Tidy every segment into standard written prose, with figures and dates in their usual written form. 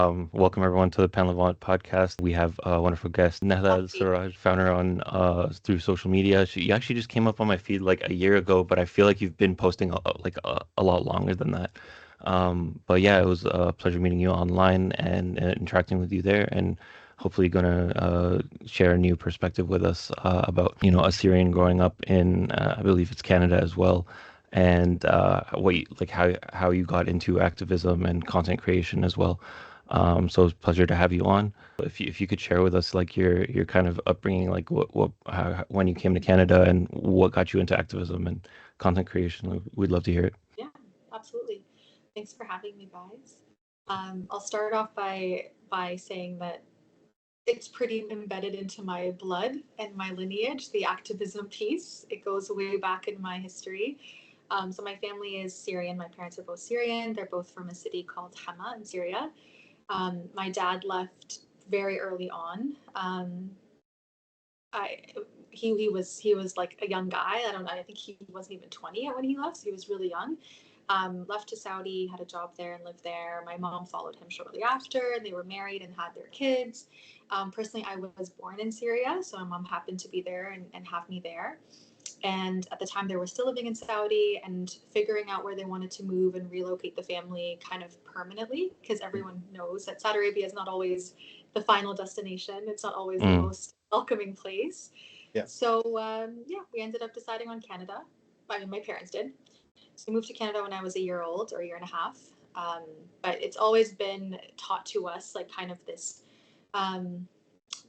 Welcome everyone to the pan-Levant podcast. We have a wonderful guest, Nahla Sarraj, found her on through social media. She actually just came up on my feed like a year ago, but I feel like you've been posting a lot longer than that. But yeah, it was a pleasure meeting you online and interacting with you there, and hopefully gonna share a new perspective with us about a Syrian growing up in I believe it's Canada as well, and how you got into activism and content creation as well. So it's a pleasure to have you on. If you could share with us like your kind of upbringing, like when you came to Canada and what got you into activism and content creation, we'd love to hear it. Yeah, absolutely. Thanks for having me, guys. I'll start off by saying that it's pretty embedded into my blood and my lineage, the activism piece. It goes way back in my history. So my family is Syrian. My parents are both Syrian. They're both from a city called Hama in Syria. My dad left very early on. I he was like a young guy. I don't know. I think he wasn't even 20 when he left. So he was really young. Left to Saudi, had a job there and lived there. My mom followed him shortly after, and they were married and had their kids. Personally, I was born in Syria, so my mom happened to be there and have me there. And at the time, they were still living in Saudi and figuring out where they wanted to move and relocate the family kind of permanently, because everyone knows that Saudi Arabia is not always the final destination. It's not always the most welcoming place. Yeah. So, we ended up deciding on Canada. I mean, my parents did. So I moved to Canada when I was a year old or a year and a half. But it's always been taught to us, like kind of this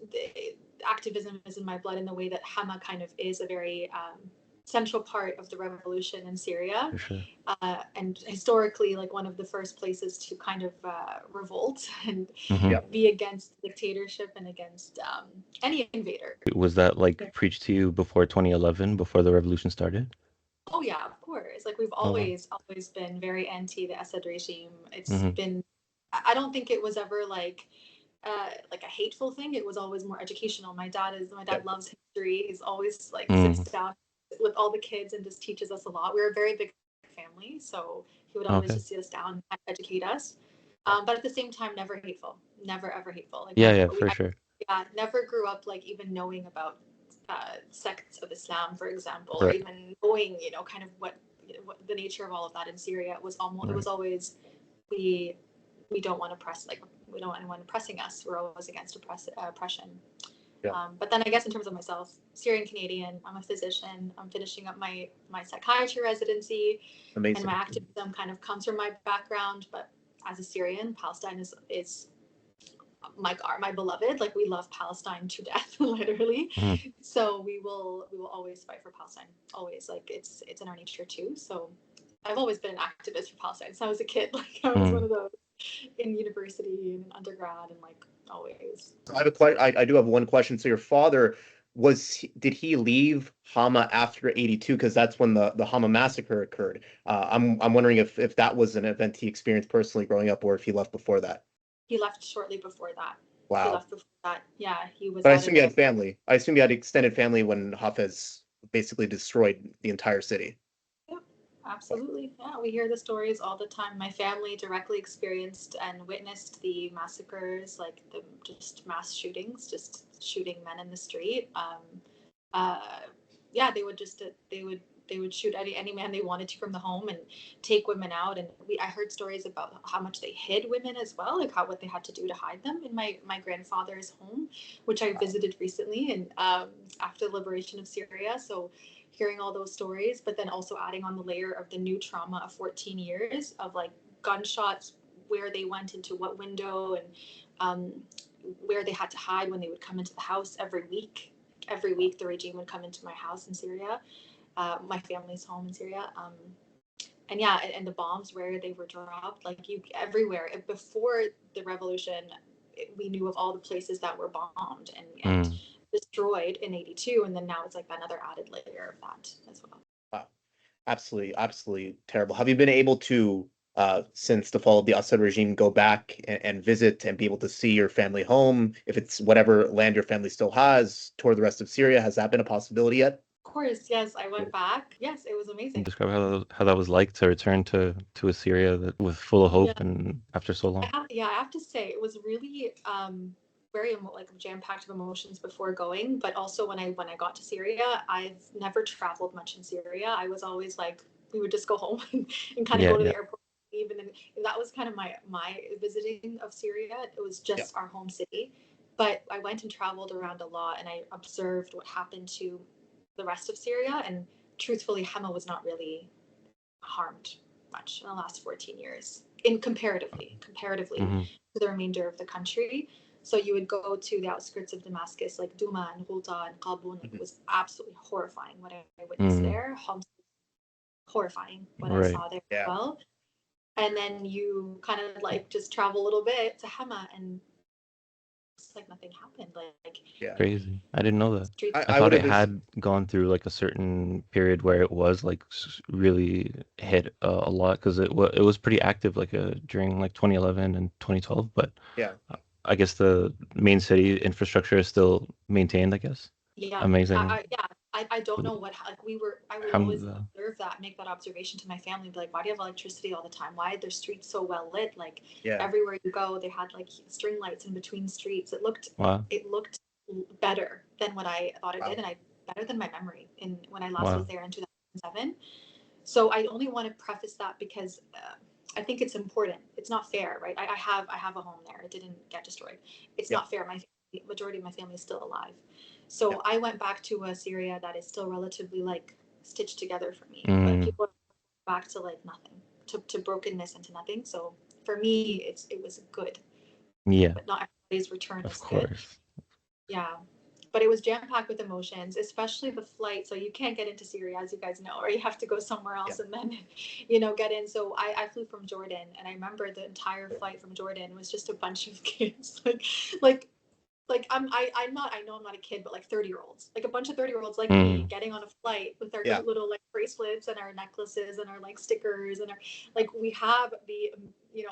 the activism is in my blood in the way that Hama kind of is a very central part of the revolution in Syria. For sure. And historically, like one of the first places to kind of revolt and be against dictatorship and against any invader. Was that like preached to you before 2011, before the revolution started? Oh yeah, of course. Like we've always been very anti the Assad regime. It's been, I don't think it was ever like a hateful thing. It was always more educational. My dad loves history. He's always like sits down with all the kids and just teaches us a lot. We're a very big family, so he would always just sit us down and educate us. But at the same time, never hateful. Never ever hateful. Like For sure. Yeah, never grew up like even knowing about sects of Islam, for example, Right. or even knowing, kind of what the nature of all of that in Syria. It was always we don't want to press, like we don't want anyone oppressing us. We're always against oppression. Yeah. But then I guess in terms of myself, Syrian Canadian, I'm a physician. I'm finishing up my psychiatry residency. Amazing. And my activism kind of comes from my background. But as a Syrian, Palestine is my beloved. Like we love Palestine to death, literally. So we will always fight for Palestine. Always, like it's in our nature too. So I've always been an activist for Palestine since I was a kid. Like I was one of those in university and undergrad, and like always. I have a question. I do have one question. So your father did he leave Hama after 82? Because that's when the Hama massacre occurred. I'm wondering if that was an event he experienced personally growing up, or if he left before that. He left shortly before that. Wow. He left before that. Yeah, he was. But I assume you had family. I assume you had extended family when Hafez basically destroyed the entire city. Yeah, absolutely. Yeah, we hear the stories all the time. My family directly experienced and witnessed the massacres, like the just mass shootings, just shooting men in the street. They would shoot any man they wanted to from the home and take women out. And I heard stories about how much they hid women as well, like what they had to do to hide them in my grandfather's home, which I visited recently, and after the liberation of Syria. So hearing all those stories, but then also adding on the layer of the new trauma of 14 years of like gunshots, where they went into what window, and where they had to hide when they would come into the house every week. Every week the regime would come into my house in Syria. My family's home in Syria, and the bombs where they were dropped, like everywhere. Before the revolution, we knew of all the places that were bombed and destroyed in 82, and then now it's like another added layer of that as well. Wow, absolutely terrible. Have you been able to, since the fall of the Assad regime, go back and visit and be able to see your family home, if it's whatever land your family still has, tour the rest of Syria? Has that been a possibility yet? Of course, yes, I went back. Yes, it was amazing. Describe how that was like to return to a Syria that with full of Yeah, hope and after so long. I have to say it was really very like jam-packed of emotions before going, but also when I got to Syria, I've never traveled much in Syria. I was always like we would just go home and kind of Yeah, go to yeah. the airport, even, and that was kind of my visiting of Syria. It was Yeah. just our home city, but I went and traveled around a lot, and I observed what happened to the rest of Syria. And truthfully, Hama was not really harmed much in the last 14 years in comparatively Hmm. to the remainder of the country. So you would go to the outskirts of Damascus, like Duma and Ghouta and Qabun, and it was absolutely horrifying what I witnessed Mm. there. Horrifying what I Right. saw there as Yeah. well. And then you kind of like just travel a little bit to Hama, and it's like nothing happened. Like Yeah. Crazy. I didn't know that. streets. I I thought would it have had gone through like a certain period where it was like really hit a lot because it was pretty active like during like 2011 and 2012, but yeah. I guess the main city infrastructure is still maintained, I guess. Yeah, Amazing. I don't know what like I would always Alhamdulillah. observe that, make that observation to my family, be like, why do you have electricity all the time? Why are their streets so well lit? Like Yeah. everywhere you go, they had like string lights in between streets. Wow. It looked better than what I thought it Wow. did, and I better than my memory in when I last was Wow. there in 2007. So I only want to preface that because I think it's important. It's not fair, right? I have a home there. It didn't get destroyed. It's Yeah. not fair. My majority of my family is still alive. So Yeah. I went back to a Syria that is still relatively like stitched together for me. But Mm. people are back to like nothing, to brokenness and to nothing. So for me, it was good, Yeah, but not everybody's return of is good. course. Yeah. But it was jam packed with emotions, especially the flight. So you can't get into Syria, as you guys know, or you have to go somewhere Yeah. else and then, get in. So I flew from Jordan, and I remember the entire flight from Jordan was just a bunch of kids, like I'm not, I know I'm not a kid, but like 30-year-olds, like a bunch of 30-year-olds like me Mm. getting on a flight with our Yeah. little like bracelets and our necklaces and our like stickers and our like we have the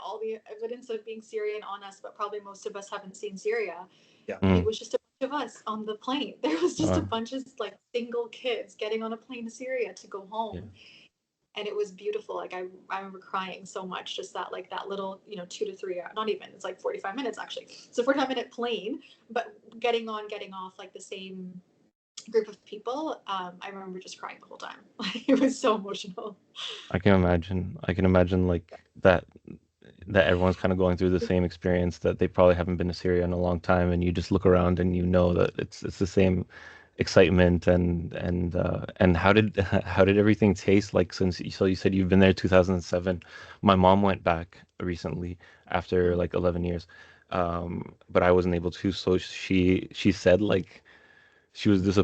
all the evidence of being Syrian on us, but probably most of us haven't seen Syria. Yeah. And it Mm. was just a bunch of us on the plane. There was just a Wow. bunch of like single kids getting on a plane to Syria to go Yeah. home. And it was beautiful. Like I remember crying so much, just that like that little 2 to 3 hour, not even, it's like 45 minutes actually. It's a 45-minute plane, but getting on, getting off, like the same group of people. I remember just crying the whole time. It was so emotional. I can imagine. I can imagine like that everyone's kind of going through the same experience that they probably haven't been to Syria in a long time, and you just look around and you know that it's the same excitement and how did everything taste like since so you said you've been there 2007. My mom went back recently after like 11 years, but I wasn't able to. So she said like she was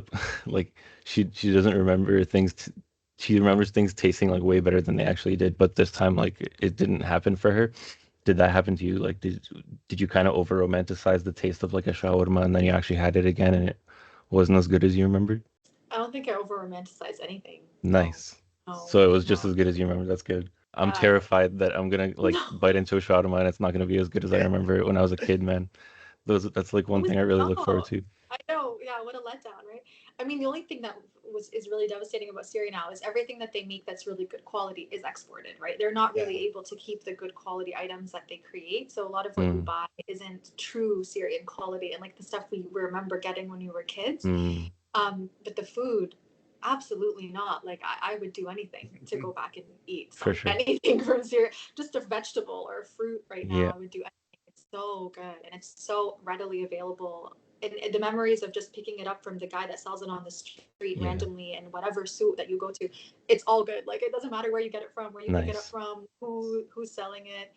like she doesn't remember things. She remembers things tasting like way better than they actually did, but this time like it didn't happen for her. Did that happen to you? Like, did you kind of over romanticize the taste of like a shawarma and then you actually had it again and it wasn't as good as you remembered? I don't think I over romanticize anything. No, Nice. no, So it was just no. as good as you remember. That's good. I'm Yeah, terrified that I'm gonna like no. bite into a shawarma and it's not gonna be as good as I remember it when I was a kid, man. That's like one Oh, thing I really look forward no. to. I know. Yeah, what a letdown, right? I mean, the only thing that is really devastating about Syria now is everything that they make that's really good quality is exported, right? They're not Yeah. really able to keep the good quality items that they create. So a lot of what you Mm, buy isn't true Syrian quality, and like the stuff we remember getting when we were kids. mm, But the food, absolutely not. Like I would do anything to go back and eat for some sure. anything from Syria. Just a vegetable or a fruit right now, Yeah. I would do anything. It's so good and it's so readily available. And the memories of just picking it up from the guy that sells it on the street Yeah. randomly and whatever suit that you go to, it's all good. Like it doesn't matter where you get it from, where you pick it up Nice. from, who's selling it,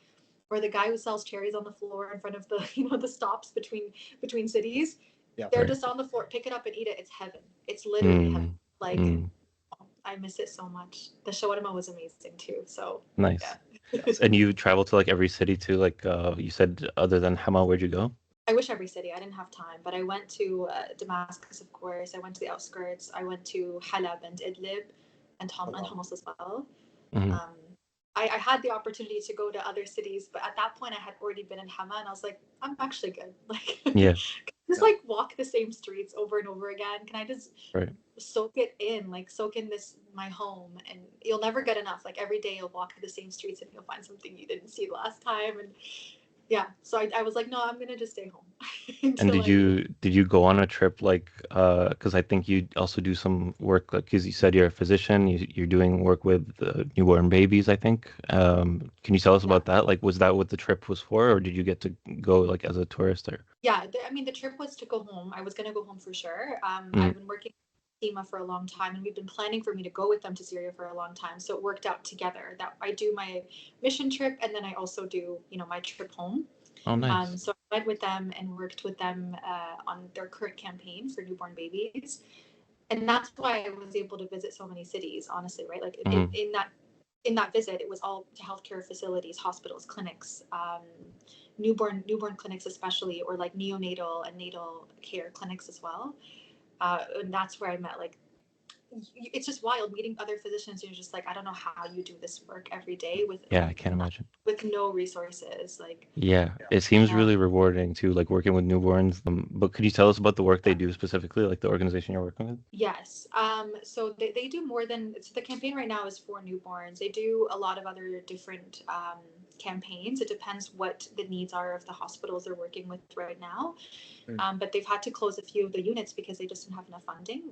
or the guy who sells cherries on the floor in front of the the stops between cities. Yeah. They're Right. just on the floor. Pick it up and eat it. It's heaven. It's literally heaven. Mm, Like, mm, I miss it so much. The shawarma was amazing too. So yeah. nice. And you travel to like every city too, like you said other than Hama, where'd you go? I wish every city. I didn't have time, but I went to Damascus, of course. I went to the outskirts. I went to Halab and Idlib and Oh, wow. Homs as well. Hmm. Um, I had the opportunity to go to other cities, but at that point I had already been in Hama, and I was like, I'm actually good. Like, Yeah. just like walk the same streets over and over again? Can I just Right. soak it in, like soak in this my home, and you'll never get enough. Like every day you'll walk the same streets and you'll find something you didn't see last time. And yeah, so I was like, no, I'm gonna just stay home And until did you go on a trip like because I think you also do some work like because you said you're a physician, you're doing work with newborn babies, I think. Can you tell us Yeah. about that? Like, was that what the trip was for, or did you get to go like as a tourist or? Yeah, I mean, the trip was to go home. I was going to go home for sure. Mm. I've been working with SEMA for a long time, and we've been planning for me to go with them to Syria for a long time. So it worked out together that I do my mission trip, and then I also do, my trip home. Oh, nice. So I went with them and worked with them on their current campaign for newborn babies. And that's why I was able to visit so many cities, honestly, right? Like in that visit, it was all to healthcare facilities, hospitals, clinics, newborn clinics especially, or like neonatal and natal care clinics as well. And that's where I met, like, it's just wild meeting other physicians. You're just like, I don't know how you do this work every day with I can't imagine. with no resources. Like, Yeah, it seems really rewarding too, like working with newborns. But could you tell us about the work they do specifically, like the organization you're working with? Yes. So they do more than, so the campaign right now is for newborns. They do a lot of other different campaigns. It depends what the needs are of the hospitals they're working with right now. But they've had to close a few of the units because they just didn't have enough funding.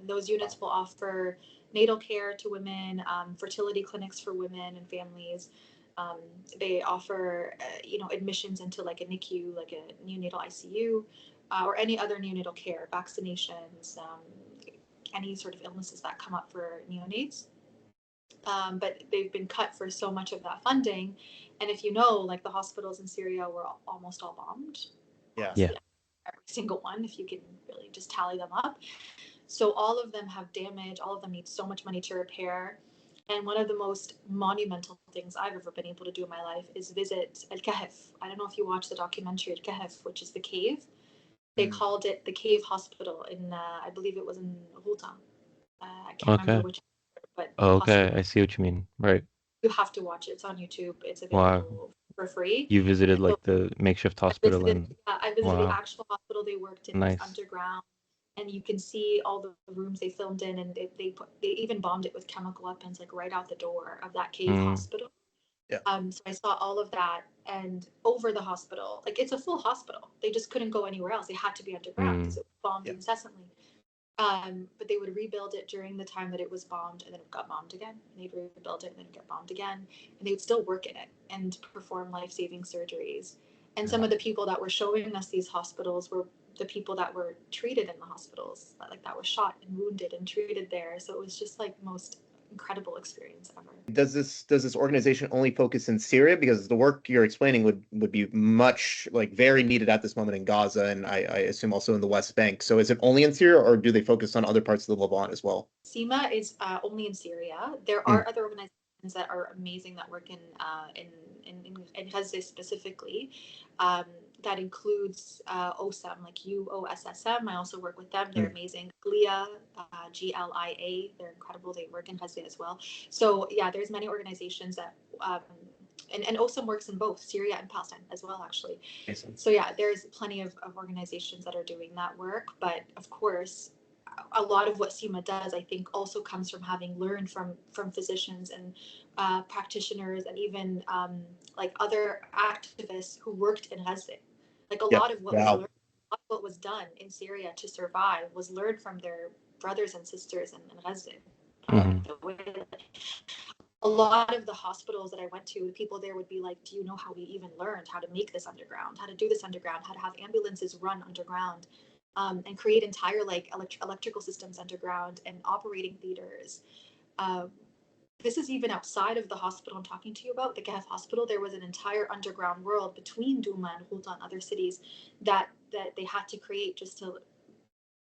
Those units will offer natal care to women, fertility clinics for women and families. They offer, admissions into like a NICU, like a neonatal ICU, or any other neonatal care, vaccinations, any sort of illnesses that come up for neonates. But they've been cut for so much of that funding. And if you know, like the hospitals in Syria were almost all bombed. Yeah. Yeah. Every single one, if you can really just tally them up. So all of them have damage, all of them need so much money to repair. And one of the most monumental things I've ever been able to do in my life is visit Al Kahf. I don't know if you watched the documentary Al Kahf, which is the cave. They called it the Cave Hospital in, I believe it was in Ghouta. I can't remember which, but Okay, I see what you mean. Right. you have to watch it. It's on YouTube. It's Wow. available for free. You visited So like the makeshift hospital and I visited the wow. actual hospital they worked in. Nice. It's underground, and you can see all the rooms they filmed in, and they even bombed it with chemical weapons like right out the door of that cave hospital. Yeah. So I saw all of that, and over the hospital, like it's a full hospital. They just couldn't go anywhere else. They had to be underground because it was bombed incessantly. But they would rebuild it during the time that it was bombed, and then it got bombed again. And they'd rebuild it, and then it got bombed again. And they would still work in it and perform life-saving surgeries. And some of the people that were showing us these hospitals were the people that were treated in the hospitals, that were shot and wounded and treated there. So it was just like most incredible experience ever. Does this organization only focus in Syria? Because the work you're explaining would be much, like, very needed at this moment in Gaza, and I assume also in the West Bank. So is it only in Syria, or do they focus on other parts of the Levant as well? SEMA is only in Syria. There are other organizations that are amazing that work in Gaza specifically. That includes OSSM, like UOSSM. I also work with them. They're amazing. GLIA, GLIA, they're incredible. They work in Gaza as well. So yeah, there's many organizations that, and OSSM works in both Syria and Palestine as well, actually. So yeah, there's plenty of organizations that are doing that work. But of course, a lot of what SEMA does, I think, also comes from having learned from physicians and practitioners, and even like other activists who worked in Gaza. Like a lot of what was learned, what was done in Syria to survive was learned from their brothers and sisters in Gaza. A lot of the hospitals that I went to, the people there would be like, do you know how we even learned how to make this underground, how to do this underground, how to have ambulances run underground? And create entire like electrical systems underground and operating theaters. This is even outside of the hospital I'm talking to you about, the Gaf hospital. There was an entire underground world between Douma and Ghouta and other cities that they had to create just to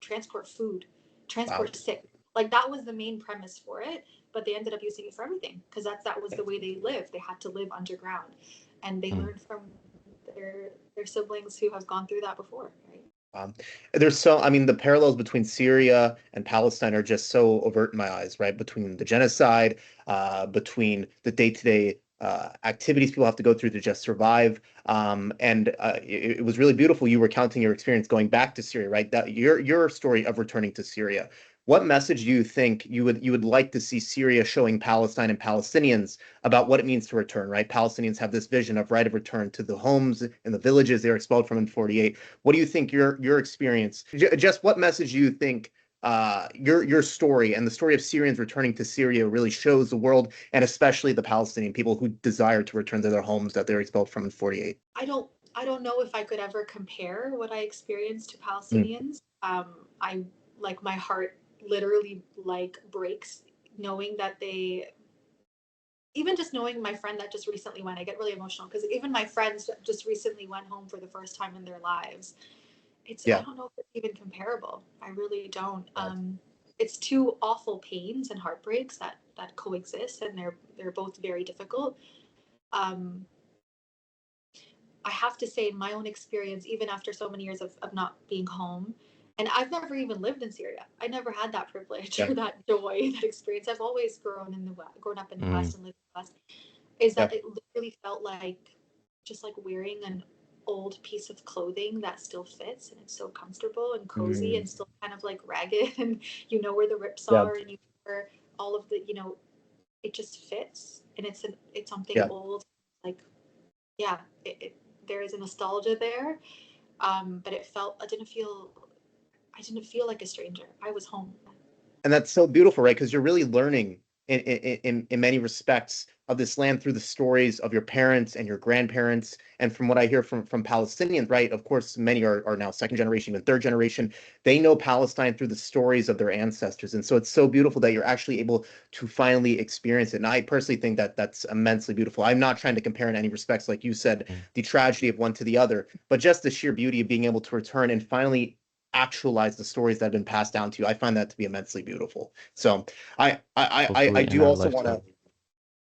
transport food, transport sick. Like that was the main premise for it, but they ended up using it for everything because that was the way they lived. They had to live underground, and they learned from their siblings who have gone through that before, right? The parallels between Syria and Palestine are just so overt in my eyes, right? Between the genocide, between the day-to-day activities people have to go through to just survive. It was really beautiful. You were recounting your experience going back to Syria, right? That your story of returning to Syria. What message do you think you would like to see Syria showing Palestine and Palestinians about what it means to return, right? Palestinians have this vision of right of return to the homes and the villages they were expelled from in 48. What do you think your experience, just what message do you think your story and the story of Syrians returning to Syria really shows the world, and especially the Palestinian people who desire to return to their homes that they're expelled from in 48? I don't know if I could ever compare what I experienced to Mm. Palestinians. I like my heart literally like breaks knowing that they, even just knowing my friend that just recently went, I get really emotional because even my friends that just recently went home for the first time in their lives, I Yeah. don't know if it's even comparable. I really don't. Right. It's two awful pains and heartbreaks that coexist, and they're both very difficult. Um, I have to say, in my own experience, even after so many years of not being home, and I've never even lived in Syria. I never had that privilege Yeah. or that joy, that experience. I've always grown up in the Mm. West and lived in the West. Is Yeah. that it literally felt like just like wearing an old piece of clothing that still fits, and it's so comfortable and cozy Mm. and still kind of like ragged, and you know where the rips Yeah. are, and you know where all of the, it just fits, and it's something Yeah. old, like, yeah, there is a nostalgia there, but I didn't feel like a stranger. I was home. And that's so beautiful, right? Because you're really learning in many respects of this land through the stories of your parents and your grandparents. And from what I hear from Palestinians, right? Of course, many are now second generation, even third generation. They know Palestine through the stories of their ancestors. And so it's so beautiful that you're actually able to finally experience it. And I personally think that that's immensely beautiful. I'm not trying to compare in any respects, like you said, Mm. the tragedy of one to the other, but just the sheer beauty of being able to return and finally actualize the stories that have been passed down to you. I find that to be immensely beautiful. So I Hopefully in do our also want lifetime. to,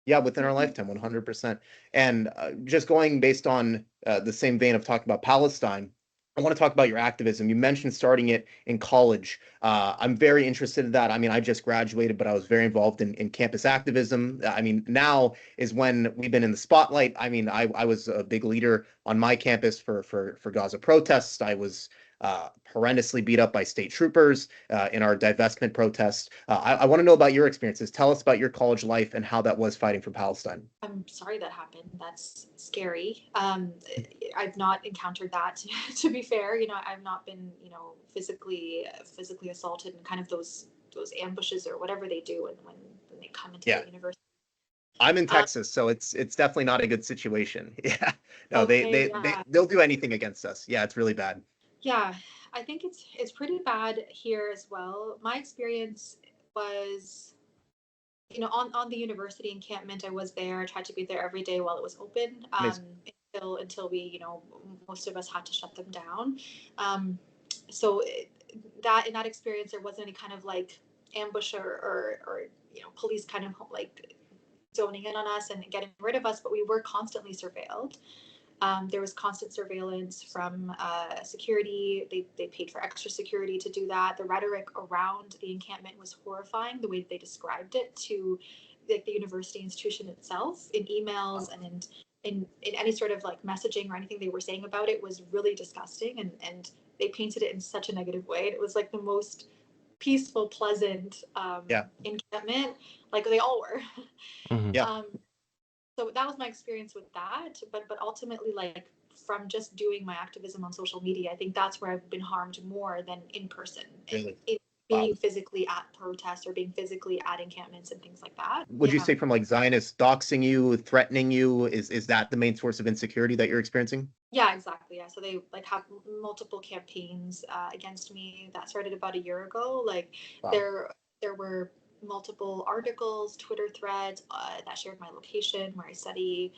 yeah, within our lifetime, 100%. And just going based on the same vein of talking about Palestine, I want to talk about your activism. You mentioned starting it in college. I'm very interested in that. I mean, I just graduated, but I was very involved in campus activism. I mean, now is when we've been in the spotlight. I mean, I was a big leader on my campus for Gaza protests. I was horrendously beat up by state troopers in our divestment protests. I want to know about your experiences. Tell us about your college life and how that was fighting for Palestine. I'm sorry that happened. That's scary. I've not encountered that. To be fair, I've not been, physically assaulted in kind of those ambushes or whatever they do when they come into Yeah. the university. I'm in Um, Texas, so it's definitely not a good situation. Yeah. No, okay, yeah, they'll do anything against us. Yeah, it's really bad. yeah. I think it's pretty bad here as well. My experience was, on the university encampment. I was there. I tried to be there every day while it was open, Amazing. until we, most of us had to shut them down. So that in that experience, there wasn't any kind of like ambush or police kind of like zoning in on us and getting rid of us, but we were constantly surveilled. There was constant surveillance from security. They paid for extra security to do that. The rhetoric around the encampment was horrifying, the way they described it to like the university institution itself in emails and in any sort of like messaging or anything they were saying about it was really disgusting. And they painted it in such a negative way. And it was like the most peaceful, pleasant Yeah. encampment, like they all were. Mhm. Yeah. um, so that was my experience with that, but ultimately, like, from just doing my activism on social media, I think that's where I've been harmed more than in person, Really. Wow. being physically at protests or being physically at encampments and things like that. Would you Yeah, say from like Zionists doxing you, threatening you, is that the main source of insecurity that you're experiencing? yeah, exactly. Yeah, so they like have multiple campaigns against me that started about a year ago. Like Wow. there were multiple articles, Twitter threads that shared my location, where I study,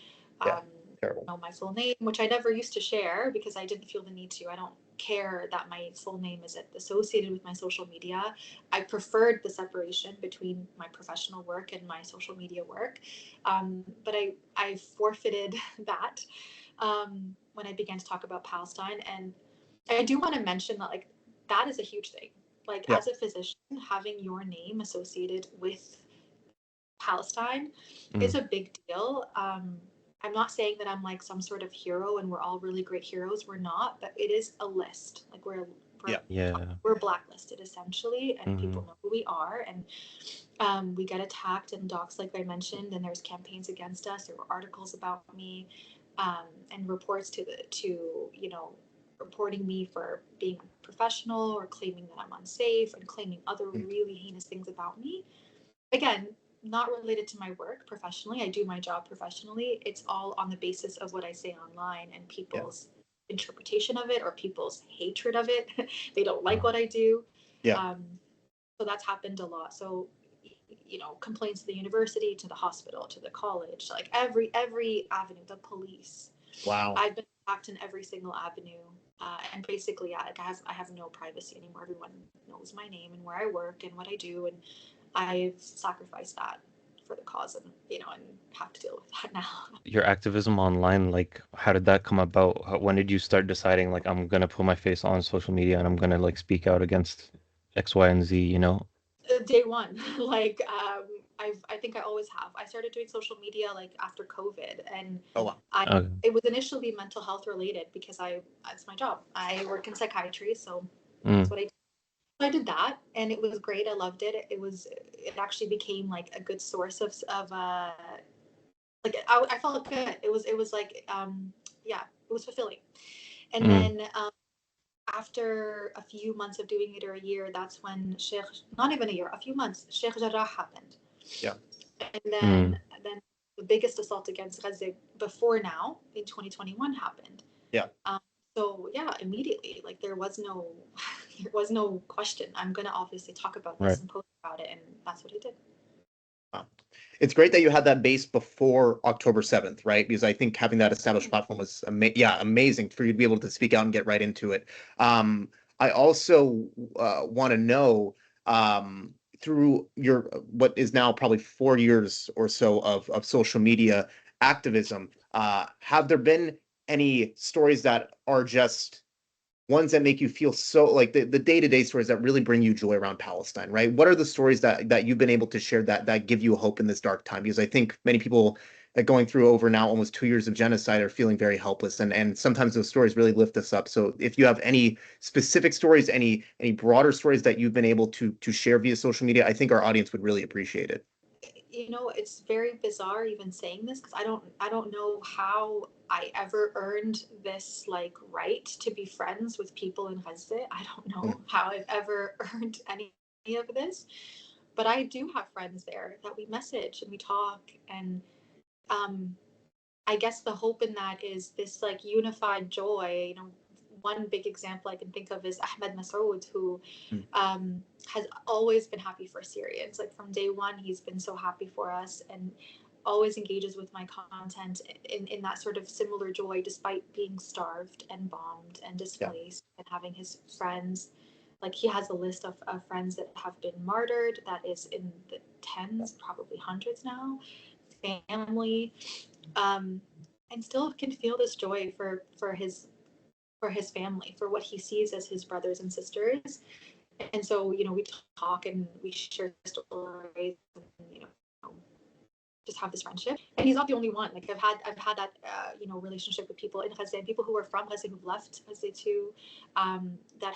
Yeah. Terrible. my full name, which I never used to share because I didn't feel the need to. I don't care that my full name is associated with my social media. I preferred the separation between my professional work and my social media work, but I forfeited that when I began to talk about Palestine. And I do want to mention that like that is a huge thing. Like Yeah. as a physician, having your name associated with Palestine is a big deal. I'm not saying that I'm like some sort of hero and we're all really great heroes. We're not, but it is a list. Like we're blacklisted essentially, and people know who we are. And we get attacked and doxxed, like I mentioned, and there's campaigns against us. There were articles about me, and reports to reporting me for being unprofessional or claiming that I'm unsafe and claiming other really heinous things about me. Again, not related to my work professionally. I do my job professionally. It's all on the basis of what I say online and people's interpretation of it or people's hatred of it. They don't like what I do. So that's happened a lot. So, complaints to the university, to the hospital, to the college, like every avenue, the police. Wow. I've been attacked in every single avenue. And basically, like I have no privacy anymore. Everyone knows my name and where I work and what I do. And I've sacrificed that for the cause, and have to deal with that now. Your activism online, like, how did that come about? When did you start deciding, like, I'm gonna put my face on social media and I'm gonna like speak out against X, Y, and Z? Day one, like I think I always have. I started doing social media like after COVID, and it was initially mental health related because it's my job. I work in psychiatry, so that's what I did. I did that, and it was great. I loved it. It actually became like a good source of like I felt good. It was like it was fulfilling. And then after a few months of doing it, or a year, that's when not even a year, a few months, Sheikh Jarrah happened. Yeah. And then the biggest assault against Gaza before now in 2021 happened. Yeah. So immediately, like there was no question. I'm gonna obviously talk about this and post about it, and that's what I did. Wow. It's great that you had that base before October 7th, right? Because I think having that established platform was amazing for you to be able to speak out and get right into it. I also want to know, through your what is now probably 4 years or so of social media activism, have there been any stories that are just ones that make you feel so, like the day-to-day stories that really bring you joy around Palestine, right? What are the stories that you've been able to share that give you hope in this dark time? Because I think many people that going through over now almost 2 years of genocide are feeling very helpless, and sometimes those stories really lift us up. So if you have any specific stories, any broader stories that you've been able to share via social media, I think our audience would really appreciate it. It's very bizarre even saying this, because I don't know how I ever earned this like right to be friends with people in Gaza. I don't know how I've ever earned any of this, but I do have friends there that we message and we talk, and I guess the hope in that is this like unified joy. One big example I can think of is Ahmed Masoud, who has always been happy for Syrians. Like from day one, he's been so happy for us and always engages with my content in that sort of similar joy, despite being starved and bombed and displaced and having his friends. Like he has a list of friends that have been martyred that is in the tens, probably hundreds now, family, and still can feel this joy for his family, for what he sees as his brothers and sisters. And so, we talk and we share stories and, just have this friendship. And he's not the only one. Like I've had that, relationship with people in Gaza and people who are from Gaza who've left Gaza too, that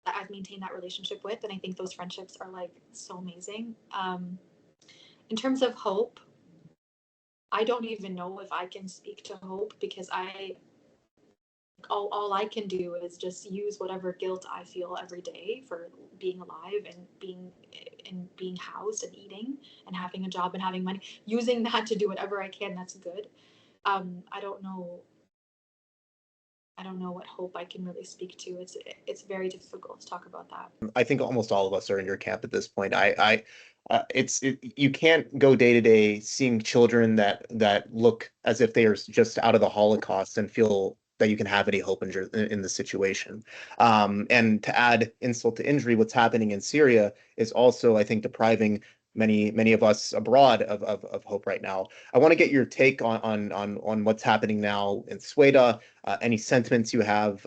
I've maintained that relationship with. And I think those friendships are like so amazing. In terms of hope, I don't even know if I can speak to hope, because all I can do is just use whatever guilt I feel every day for being alive and being housed and eating and having a job and having money, using that to do whatever I can that's good. I don't know what hope I can really speak to. It's very difficult to talk about that. I think almost all of us are in your camp at this point. You can't go day to day seeing children that look as if they are just out of the Holocaust and feel that you can have any hope in the situation. And to add insult to injury, what's happening in Syria is also, I think, depriving many of us abroad of hope right now. I want to get your take on what's happening now in Sweden. Any sentiments you have?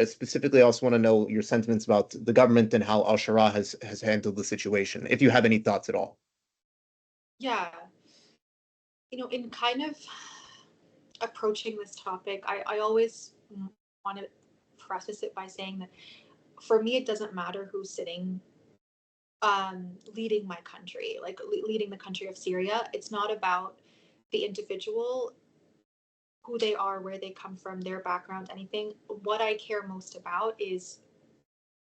Specifically, I also want to know your sentiments about the government and how al-Shara has handled the situation, if you have any thoughts at all. Yeah. In kind of approaching this topic, I always want to preface it by saying that for me, it doesn't matter who's sitting leading my country, like leading the country of Syria. It's not about the individual, who they are, where they come from, their background, anything. What I care most about is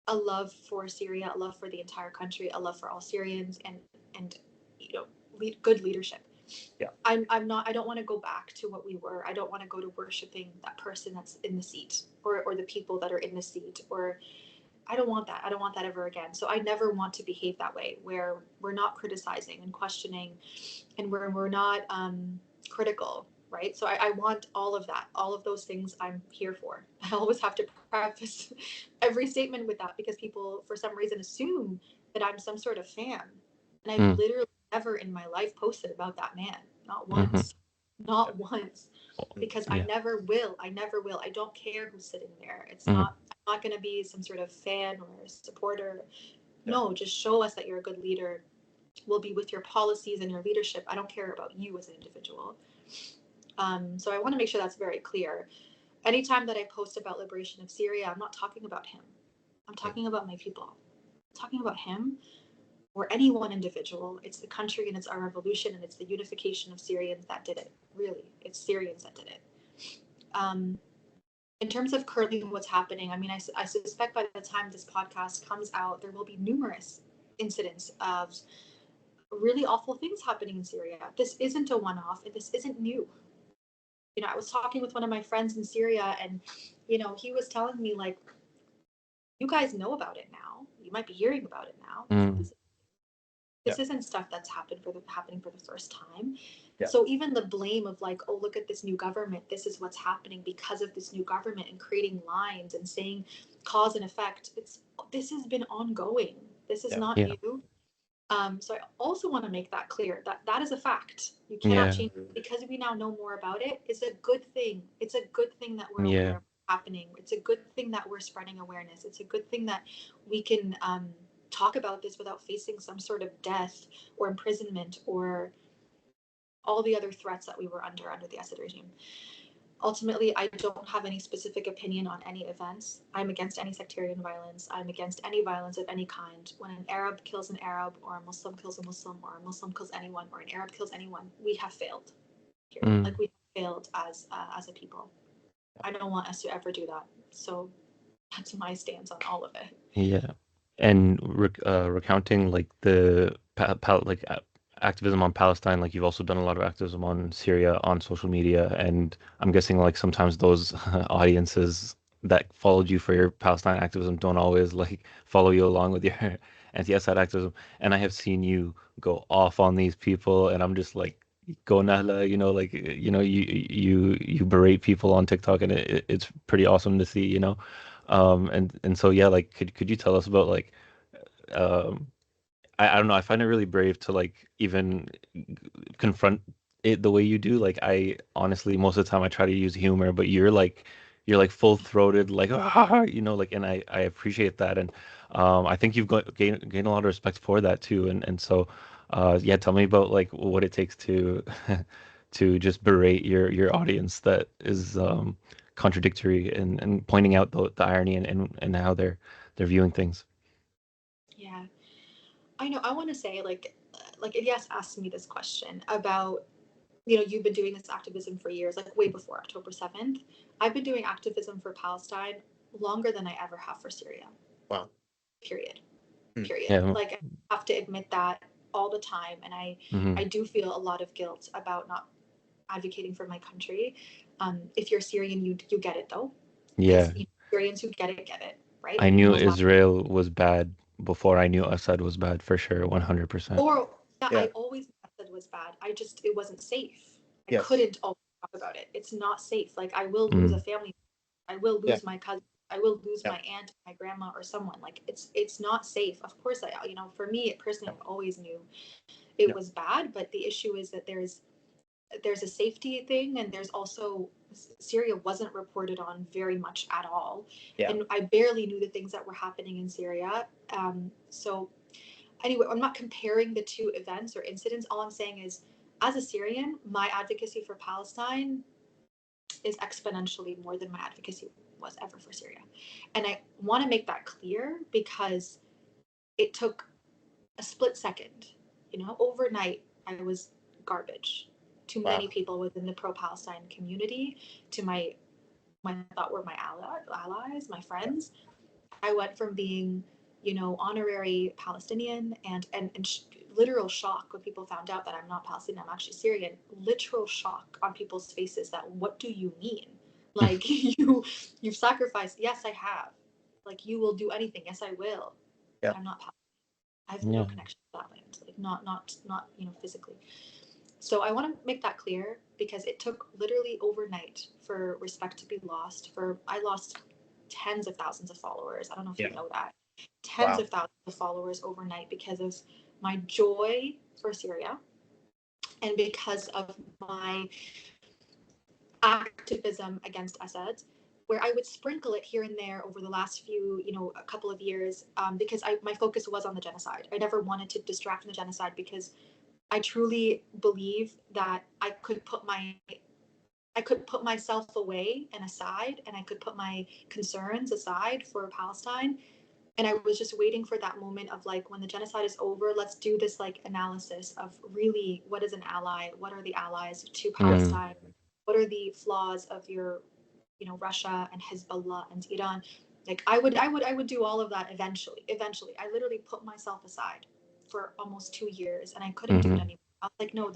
a love for Syria, a love for the entire country, a love for all Syrians, and good leadership. Yeah. I don't want to go back to what we were. I don't want to go to worshiping that person that's in the seat, or the people that are in the seat, or I don't want that. I don't want that ever again. So I never want to behave that way, where we're not criticizing and questioning, and where we're not critical, right? So I want all of that, all of those things I'm here for. I always have to preface every statement with that, because people, for some reason, assume that I'm some sort of fan. And I've literally never in my life posted about that man. Not once. Not once. Because I never will. I don't care who's sitting there. It's not, I'm not going to be some sort of fan or supporter. No, just show us that you're a good leader. We'll be with your policies and your leadership. I don't care about you as an individual. So I want to make sure that's very clear. Anytime that I post about liberation of Syria, I'm not talking about him. I'm talking about my people. I'm talking about him or any one individual. It's the country, and it's our revolution, and it's the unification of Syrians that did it. Really, it's Syrians that did it. In terms of currently what's happening, I mean, I suspect by the time this podcast comes out, there will be numerous incidents of really awful things happening in Syria. This isn't a one-off, and this isn't new. I was talking with one of my friends in Syria, and, he was telling me, like, you guys know about it now. You might be hearing about it now. This isn't stuff that's happening for the first time. Yeah. So even the blame of, like, oh, look at this new government, this is what's happening because of this new government, and creating lines and saying cause and effect, this has been ongoing. This is not new. So I also want to make that clear, that is a fact. You cannot change it. Because we now know more about it. It's a good thing. It's a good thing that we're aware of what's happening. It's a good thing that we're spreading awareness. It's a good thing that we can talk about this without facing some sort of death or imprisonment or all the other threats that we were under the Assad regime. Ultimately, I don't have any specific opinion on any events. I'm against any sectarian violence. I'm against any violence of any kind. When an Arab kills an Arab, or a Muslim kills a Muslim, or a Muslim kills anyone, or an Arab kills anyone, we have failed. Like, we have failed as a people. I don't want us to ever do that. So that's my stance on all of it. Yeah. And recounting, like, the activism on Palestine, like, you've also done a lot of activism on Syria on social media, and I'm guessing, like, sometimes those audiences that followed you for your Palestine activism don't always, like, follow you along with your anti-Assad activism. And I have seen you go off on these people, and I'm just like, go Nahla, like, you berate people on TikTok, and it's pretty awesome to see, and so, yeah, like, could you tell us about, like, um I don't know, I find it really brave to, like, even confront it the way you do. Like, I honestly, most of the time, I try to use humor, but you're like full-throated, like, like, and I appreciate that. And I think you've gained a lot of respect for that too. And so yeah, tell me about, like, what it takes to to just berate your audience that is contradictory, and pointing out the irony, and how they're viewing things. Yeah. I know. I want to say, like Ilyas asked me this question about, you've been doing this activism for years, like way before October 7th. I've been doing activism for Palestine longer than I ever have for Syria. Wow. Period. Yeah. Like, I have to admit that all the time. And I do feel a lot of guilt about not advocating for my country. If you're Syrian, you get it, though. Yeah. Syrians who get it, right? I knew Israel was bad before I knew Assad was bad, for sure, 100%. Or I always knew Assad was bad. It wasn't safe. I couldn't always talk about it. It's not safe. Like, I will lose a family. I will lose my cousin. I will lose my aunt, my grandma, or someone. Like, it's not safe. Of course, for me personally, I always knew it was bad. But the issue is that there's a safety thing, and there's also, Syria wasn't reported on very much at all, and I barely knew the things that were happening in Syria. So anyway, I'm not comparing the two events or incidents. All I'm saying is, as a Syrian, my advocacy for Palestine is exponentially more than my advocacy was ever for Syria. And I want to make that clear because it took a split second, overnight. I was garbage to many people within the pro-Palestine community, to my thought were my allies, my friends. I went from being, honorary Palestinian and literal shock when people found out that I'm not Palestinian, I'm actually Syrian. Literal shock on people's faces that, what do you mean? Like, you've sacrificed. Yes, I have. Like, you will do anything. Yes, I will. Yeah. But I'm not Palestinian. I have no connection to that land, like not physically. So I want to make that clear because it took literally overnight for respect to be lost. I lost tens of thousands of followers. I don't know if you know that. Tens of thousands of followers overnight because of my joy for Syria and because of my activism against Assad, where I would sprinkle it here and there over the last few, a couple of years, because my focus was on the genocide. I never wanted to distract from the genocide because I truly believe that I could put myself away and aside, and I could put my concerns aside for Palestine. And I was just waiting for that moment of like, when the genocide is over, let's do this like analysis of really what is an ally, what are the allies to Palestine, what are the flaws of your, Russia and Hezbollah and Iran. Like I would do all of that eventually. I literally put myself aside for almost 2 years and I couldn't do it anymore. I was like, no,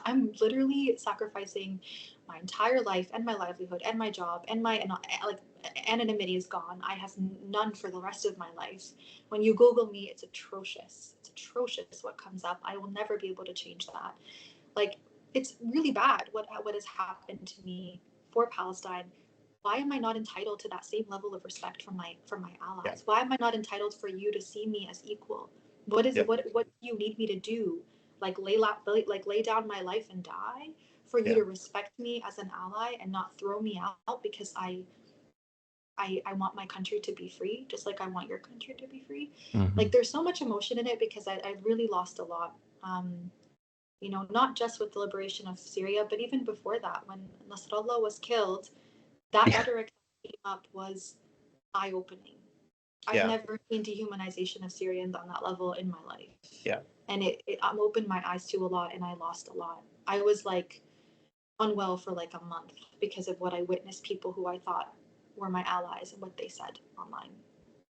I'm literally sacrificing my entire life and my livelihood and my job and my anonymity is gone. I have none for the rest of my life. When you Google me, it's atrocious. It's atrocious what comes up. I will never be able to change that. Like, it's really bad what has happened to me for Palestine. Why am I not entitled to that same level of respect from my allies? Yeah. Why am I not entitled for you to see me as equal? What do you need me to do? Like lay down my life and die for you to respect me as an ally and not throw me out because I want my country to be free, just like I want your country to be free. Like there's so much emotion in it because I really lost a lot. Not just with the liberation of Syria, but even before that, when Nasrallah was killed, that rhetoric that came up was eye-opening. I've never seen dehumanization of Syrians on that level in my life. Yeah. And it opened my eyes to a lot, and I lost a lot. I was like unwell for like a month because of what I witnessed people who I thought were my allies and what they said online.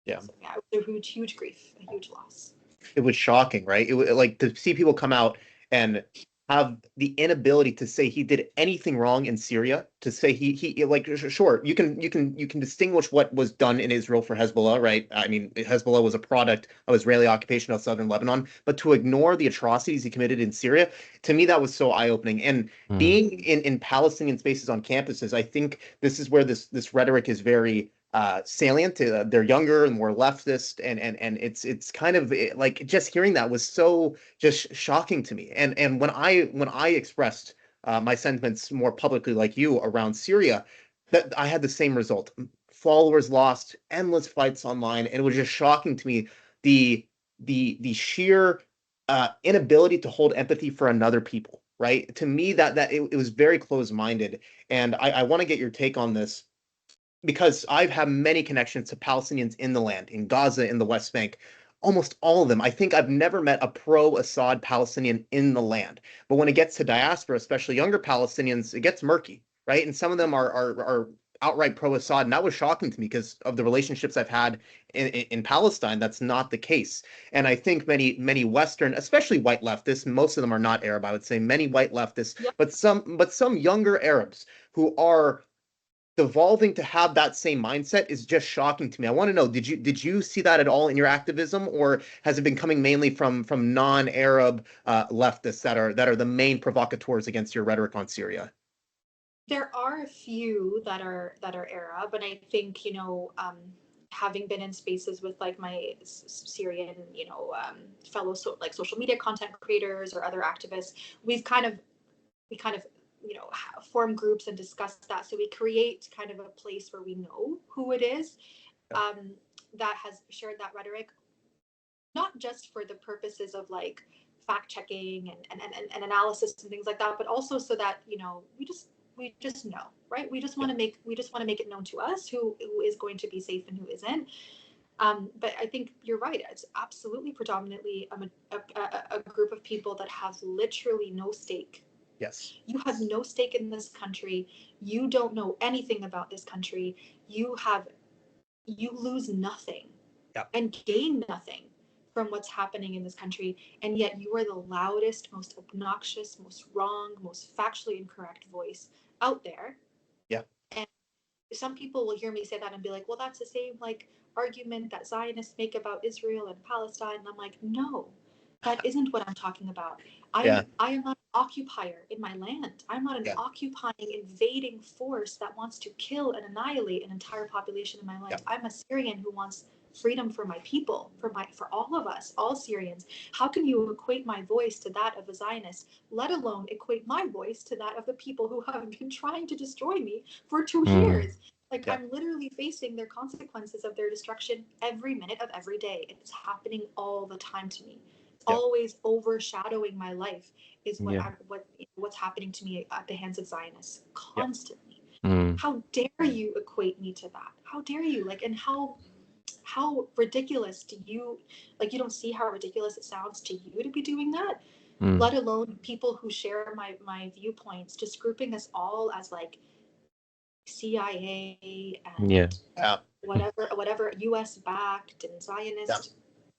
Yeah. So, it was a huge grief, a huge loss. It was shocking, right? It was like to see people come out and have the inability to say he did anything wrong in Syria, to say he like, sure, you can distinguish what was done in Israel for Hezbollah, right? I mean, Hezbollah was a product of Israeli occupation of southern Lebanon, but to ignore the atrocities he committed in Syria, to me, that was so eye-opening. And being in Palestinian spaces on campuses, I think this is where this rhetoric is very salient. They're younger and more leftist, and it's kind of like just hearing that was so just shocking to me. And when I expressed my sentiments more publicly, like you, around Syria, that I had the same result. Followers lost, endless fights online, and it was just shocking to me the sheer inability to hold empathy for another people. Right? To me, that it was very closed-minded, and I want to get your take on this, because I've had many connections to Palestinians in the land, in Gaza, in the West Bank, almost all of them. I think I've never met a pro-Assad Palestinian in the land. But when it gets to diaspora, especially younger Palestinians, it gets murky, right? And some of them are outright pro-Assad. And that was shocking to me because of the relationships I've had in Palestine. That's not the case. And I think many Western, especially white leftists, most of them are not Arab, I would say, many white leftists, but some younger Arabs who are devolving to have that same mindset is just shocking to me. I want to know, did you see that at all in your activism, or has it been coming mainly from non-Arab leftists that are the main provocateurs against your rhetoric on Syria? There are a few that are Arab, and I think having been in spaces with like my Syrian fellow social media content creators or other activists, we kind of form groups and discuss that. So we create kind of a place where we know who it is that has shared that rhetoric. not just for the purposes of like fact checking and analysis and things like that, but also so that, you know, we just know, right? We just want to make it known to us who is going to be safe and who isn't. But I think you're right. It's absolutely predominantly a group of people that have literally no stake. Yes. You have no stake in this country. You don't know anything about this country. You lose nothing and gain nothing from what's happening in this country. And yet you are the loudest, most obnoxious, most wrong, most factually incorrect voice out there. Yeah. And some people will hear me say that and be like, well, that's the same like argument that Zionists make about Israel and Palestine. And I'm like, no, that isn't what I'm talking about. I am not an occupier in my land. I'm not an occupying, invading force that wants to kill and annihilate an entire population in my land. I'm a Syrian who wants freedom for my people, for all of us, all Syrians. How can you equate my voice to that of a Zionist, let alone equate my voice to that of the people who have been trying to destroy me for 2 years? Like, I'm literally facing their consequences of their destruction every minute of every day. It's happening all the time to me. It's always overshadowing my life is what's happening to me at the hands of Zionists constantly. How dare you equate me to that? How dare you? Like, and how ridiculous do you, like, you don't see how ridiculous it sounds to you to be doing that, let alone people who share my viewpoints, just grouping us all as like CIA and whatever US backed and Zionist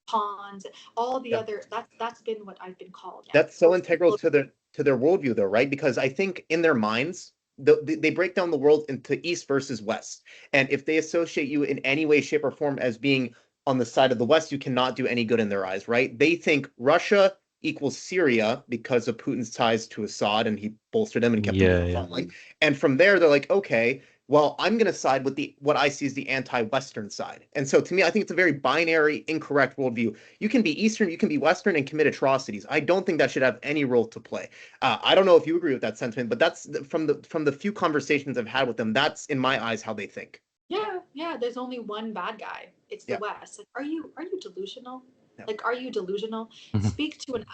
pawns, all the other, that's been what I've been called. That's so integral to their worldview though, right? Because I think in their minds, they break down the world into East versus West. And if they associate you in any way, shape, or form as being on the side of the West, you cannot do any good in their eyes, right? They think Russia equals Syria because of Putin's ties to Assad, and he bolstered him and kept him friendly. And from there, they're like, okay, well, I'm going to side with what I see as the anti-Western side. And so to me, I think it's a very binary, incorrect worldview. You can be Eastern, you can be Western and commit atrocities. I don't think that should have any role to play. I don't know if you agree with that sentiment, but that's from the few conversations I've had with them, that's in my eyes how they think. Yeah. There's only one bad guy. It's the West. Like, are you delusional? No. Like, are you delusional? Speak to an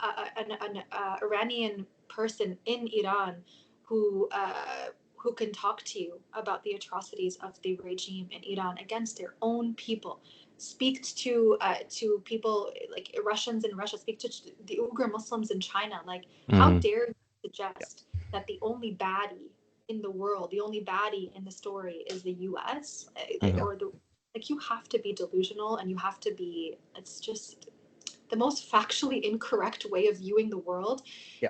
Iranian person in Iran who can talk to you about the atrocities of the regime in Iran against their own people. Speak to people like Russians in Russia. Speak to the Uyghur Muslims in China. Like, how dare you suggest that the only baddie in the world, the only baddie in the story is the U.S. or the, like, you have to be delusional, and you have to be, it's just the most factually incorrect way of viewing the world.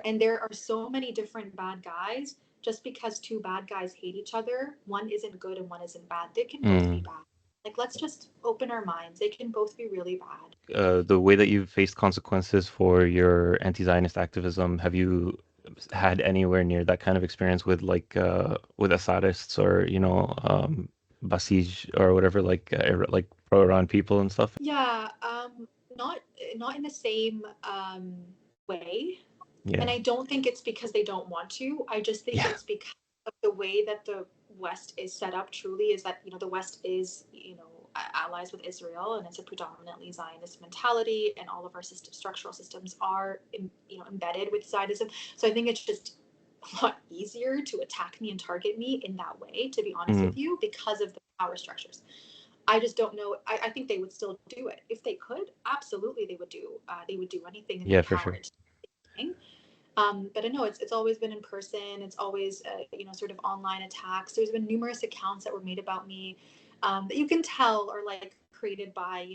And there are so many different bad guys. Just because two bad guys hate each other, one isn't good and one isn't bad. They can both be bad. Like, let's just open our minds. They can both be really bad. The way that you've faced consequences for your anti-Zionist activism, have you had anywhere near that kind of experience with with Assadists or Basij or whatever, like pro-Iran people and stuff? Not in the same way. And I don't think it's because they don't want to. I just think it's because of the way that the West is set up truly, is that, the West is, allies with Israel, and it's a predominantly Zionist mentality, and all of our structural systems are, embedded with Zionism. So I think it's just a lot easier to attack me and target me in that way, to be honest with you, because of the power structures. I just don't know. I think they would still do it if they could. Absolutely, they would do. They would do anything in their power. For sure. But I know it's always been in person. It's always sort of online attacks. There's been numerous accounts that were made about me that you can tell are like created by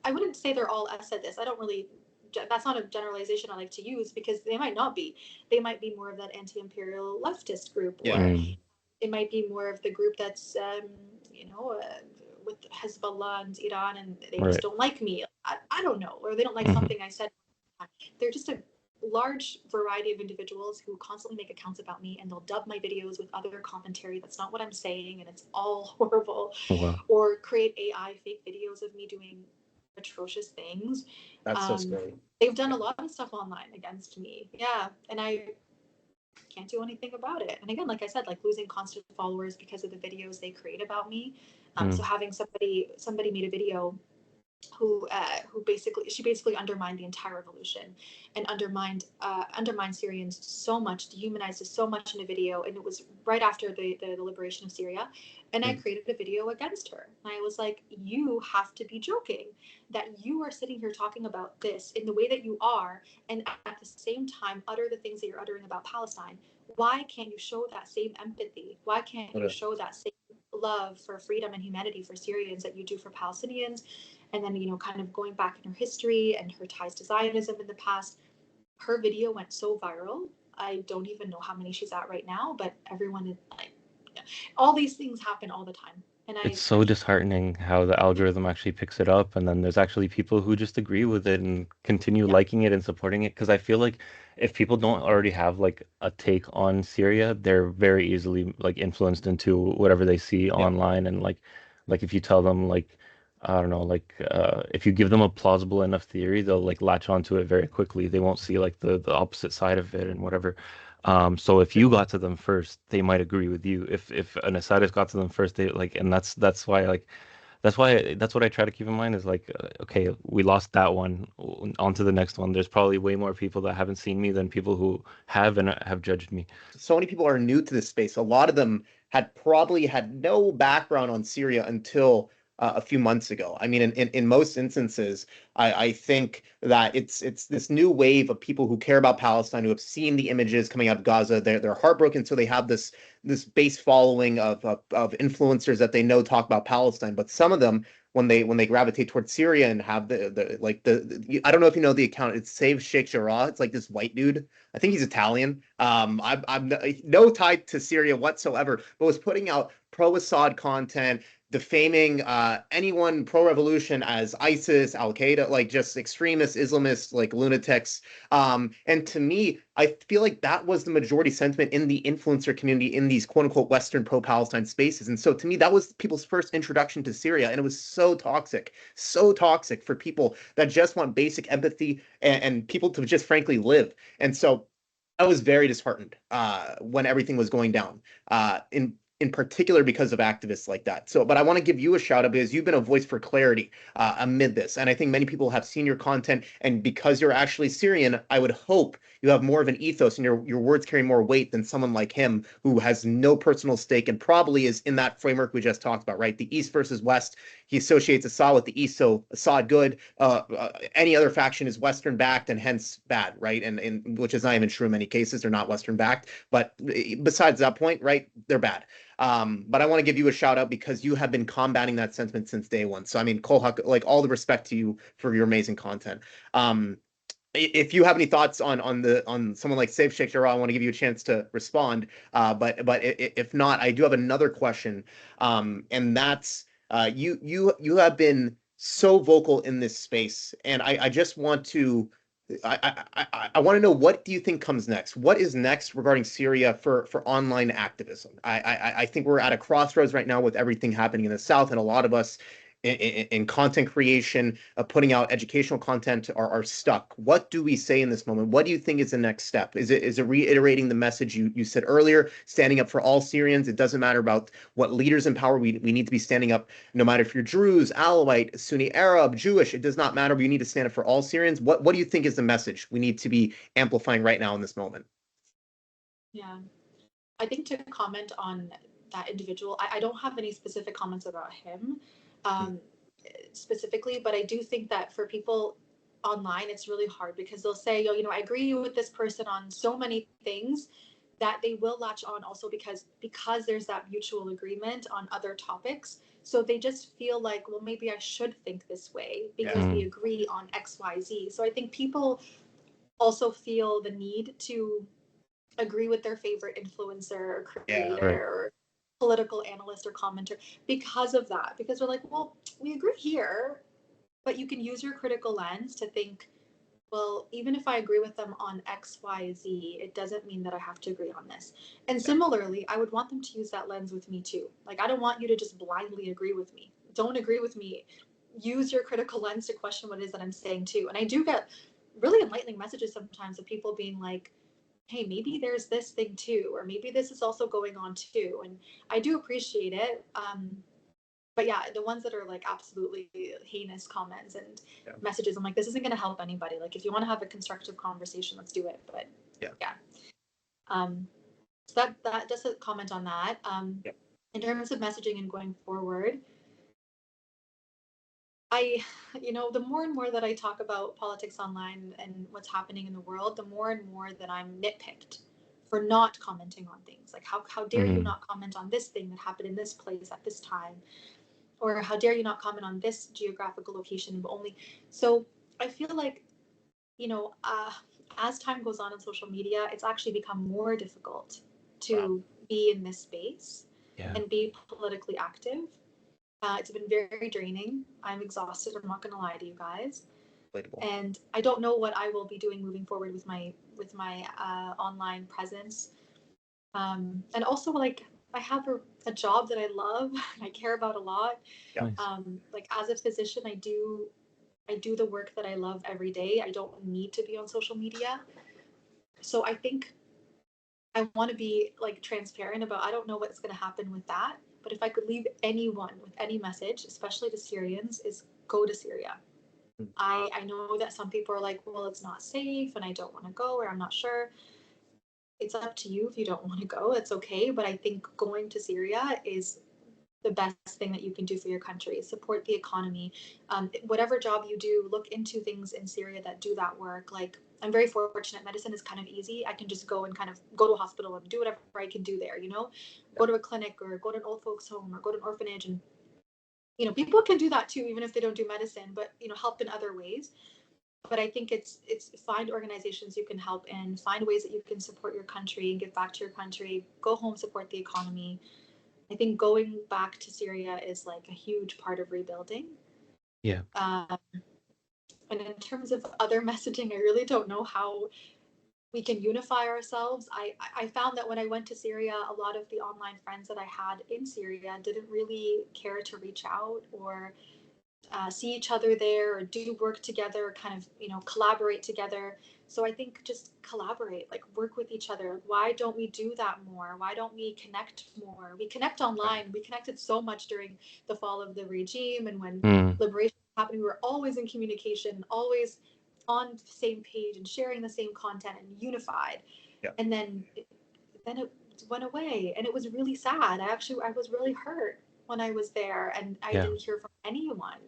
I wouldn't say they're all Assadist. I don't really. That's not a generalization I like to use, because they might not be. They might be more of that anti-imperial leftist group, or it might be more of the group that's with Hezbollah and Iran, and they just don't like me. I don't know, or they don't like something I said. They're just a large variety of individuals who constantly make accounts about me, and they'll dub my videos with other commentary that's not what I'm saying, and it's all horrible. Or create AI fake videos of me doing atrocious things. That's so scary. They've done a lot of stuff online against me. And I can't do anything about it. And again, like I said, like losing constant followers because of the videos they create about me. So having somebody made a video who basically undermined the entire revolution and undermined Syrians so much, dehumanized us so much in a video. And it was right after the liberation of Syria. And I created a video against her. And I was like, you have to be joking that you are sitting here talking about this in the way that you are, and at the same time utter the things that you're uttering about Palestine. Why can't you show that same empathy? Why can't you show that same love for freedom and humanity for Syrians that you do for Palestinians? And then, kind of going back in her history and her ties to Zionism in the past, her video went so viral. I don't even know how many she's at right now, but everyone is like, all these things happen all the time. And It's so disheartening how the algorithm actually picks it up, and then there's actually people who just agree with it and continue liking it and supporting it. Because I feel like if people don't already have like a take on Syria, they're very easily like influenced into whatever they see online. And like if you tell them like, I don't know, like if you give them a plausible enough theory, they'll like latch onto it very quickly. They won't see like the opposite side of it and whatever. So if you got to them first, they might agree with you. If an Assadist got to them first, they like, and that's why like that's what I try to keep in mind is like, okay, we lost that one, on to the next one. There's probably way more people that haven't seen me than people who have and have judged me. So many people are new to this space. A lot of them had probably had no background on Syria until a few months ago. I mean, in most instances, I think that it's this new wave of people who care about Palestine, who have seen the images coming out of Gaza. They're heartbroken, so they have this base following of influencers that they know talk about Palestine. But some of them, when they gravitate towards Syria and have the I don't know if you know the account. It's Save Sheikh Jarrah. It's like this white dude. I think he's Italian. I'm no tie to Syria whatsoever, but was putting out pro-Assad content, defaming anyone pro-revolution as ISIS, Al-Qaeda, like just extremists, Islamists, like lunatics. And to me, I feel like that was the majority sentiment in the influencer community in these quote-unquote Western pro-Palestine spaces. And so to me, that was people's first introduction to Syria. And it was so toxic for people that just want basic empathy and people to just frankly live. And so I was very disheartened when everything was going down. In particular because of activists like that. So, but I want to give you a shout out because you've been a voice for clarity amid this. And I think many people have seen your content. And because you're actually Syrian, I would hope you have more of an ethos and your words carry more weight than someone like him who has no personal stake and probably is in that framework we just talked about, right? The East versus West. He associates Assad with the East, so Assad good. Any other faction is Western backed and hence bad, right? And which is not even true in many cases. They're not Western backed. But besides that point, right, they're bad. But I want to give you a shout out because you have been combating that sentiment since day one. So I mean, Kolhak, like all the respect to you for your amazing content. If you have any thoughts on someone like Save Sheikh Jarrah, I want to give you a chance to respond. But if not, I do have another question, and that's you have been so vocal in this space, and I just want to. I want to know, what do you think comes next? What is next regarding Syria for online activism? I think we're at a crossroads right now with everything happening in the South, and a lot of us in content creation, putting out educational content are stuck. What do we say in this moment? What do you think is the next step? Is it reiterating the message you said earlier, standing up for all Syrians? It doesn't matter about what leaders in power. We need to be standing up, no matter if you're Druze, Alawite, Sunni Arab, Jewish. It does not matter. We need to stand up for all Syrians. What do you think is the message we need to be amplifying right now in this moment? Yeah, I think to comment on that individual, I don't have any specific comments about him. Specifically, but I do think that for people online, it's really hard because they'll say, yo, I agree with this person on so many things that they will latch on also because there's that mutual agreement on other topics. So they just feel like, well, maybe I should think this way because we agree on X, Y, Z. So I think people also feel the need to agree with their favorite influencer or creator or political analyst or commenter because of that, because we're like, well, we agree here, but you can use your critical lens to think, well, even if I agree with them on X, Y, Z, it doesn't mean that I have to agree on this. And similarly, I would want them to use that lens with me too. Like, I don't want you to just blindly agree with me. Don't agree with me. Use your critical lens to question what it is that I'm saying too. And I do get really enlightening messages sometimes of people being like, hey, maybe there's this thing too, or maybe this is also going on too. And I do appreciate it. but yeah, the ones that are like absolutely heinous comments and messages, I'm like, this isn't going to help anybody. Like, if you want to have a constructive conversation, let's do it. But yeah. So that just a comment on that. In terms of messaging and going forward, the more and more that I talk about politics online and what's happening in the world, the more and more that I'm nitpicked for not commenting on things. Like, how dare you not comment on this thing that happened in this place at this time? Or how dare you not comment on this geographical location, but only. So I feel like, as time goes on social media, it's actually become more difficult to be in this space and be politically active. It's been very draining. I'm exhausted. I'm not going to lie to you guys. And I don't know what I will be doing moving forward with my online presence. And also, like, I have a job that I love and I care about a lot. Nice. Like, as a physician, I do the work that I love every day. I don't need to be on social media. So I think I want to be like transparent about, I don't know what's going to happen with that. But if I could leave anyone with any message, especially to Syrians, is go to Syria. I know that some people are like, well, it's not safe and I don't want to go, or I'm not sure. It's up to you if you don't want to go. It's okay. But I think going to Syria is the best thing that you can do for your country. Support the economy. Whatever job you do, look into things in Syria that do that work. Like, I'm very fortunate. Medicine is kind of easy. I can just go and kind of go to a hospital and do whatever I can do there, go to a clinic or go to an old folks home or go to an orphanage. And, people can do that too, even if they don't do medicine, but, help in other ways. But I think it's find organizations you can help in, find ways that you can support your country and give back to your country, go home, support the economy. I think going back to Syria is like a huge part of rebuilding. Yeah. And in terms of other messaging, I really don't know how we can unify ourselves. I found that when I went to Syria, a lot of the online friends that I had in Syria didn't really care to reach out or see each other there or do work together, kind of, collaborate together. So I think just collaborate, like work with each other. Why don't we do that more? Why don't we connect more? We connect online. We connected so much during the fall of the regime and when liberation was happening. We were always in communication, always on the same page and sharing the same content and unified. And then it went away and it was really sad. I was really hurt when I was there and I didn't hear from anyone,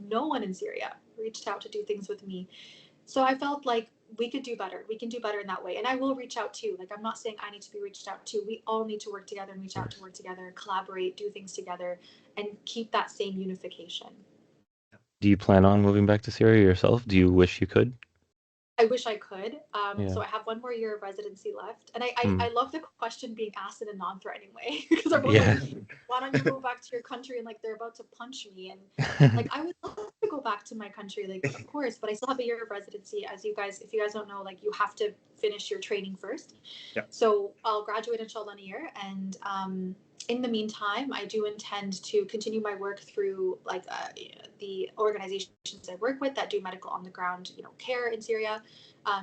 no one in Syria reached out to do things with me. So I felt like we could do better. We can do better in that way. And I will reach out too. Like, I'm not saying I need to be reached out to. We all need to work together and reach out to work together, collaborate, do things together, and keep that same unification. Do you plan on moving back to Syria yourself? Do you wish you could? I wish I could. So I have one more year of residency left. And I love the question being asked in a non-threatening way because everyone's like, why don't you go back to your country? And like, they're about to punch me. And like, I would love to go back to my country, like, of course, but I still have a year of residency. If you guys don't know, like, you have to finish your training first. So I'll graduate inshallah in a year. And in the meantime, I do intend to continue my work through like the organizations I work with that do medical on the ground, care in Syria.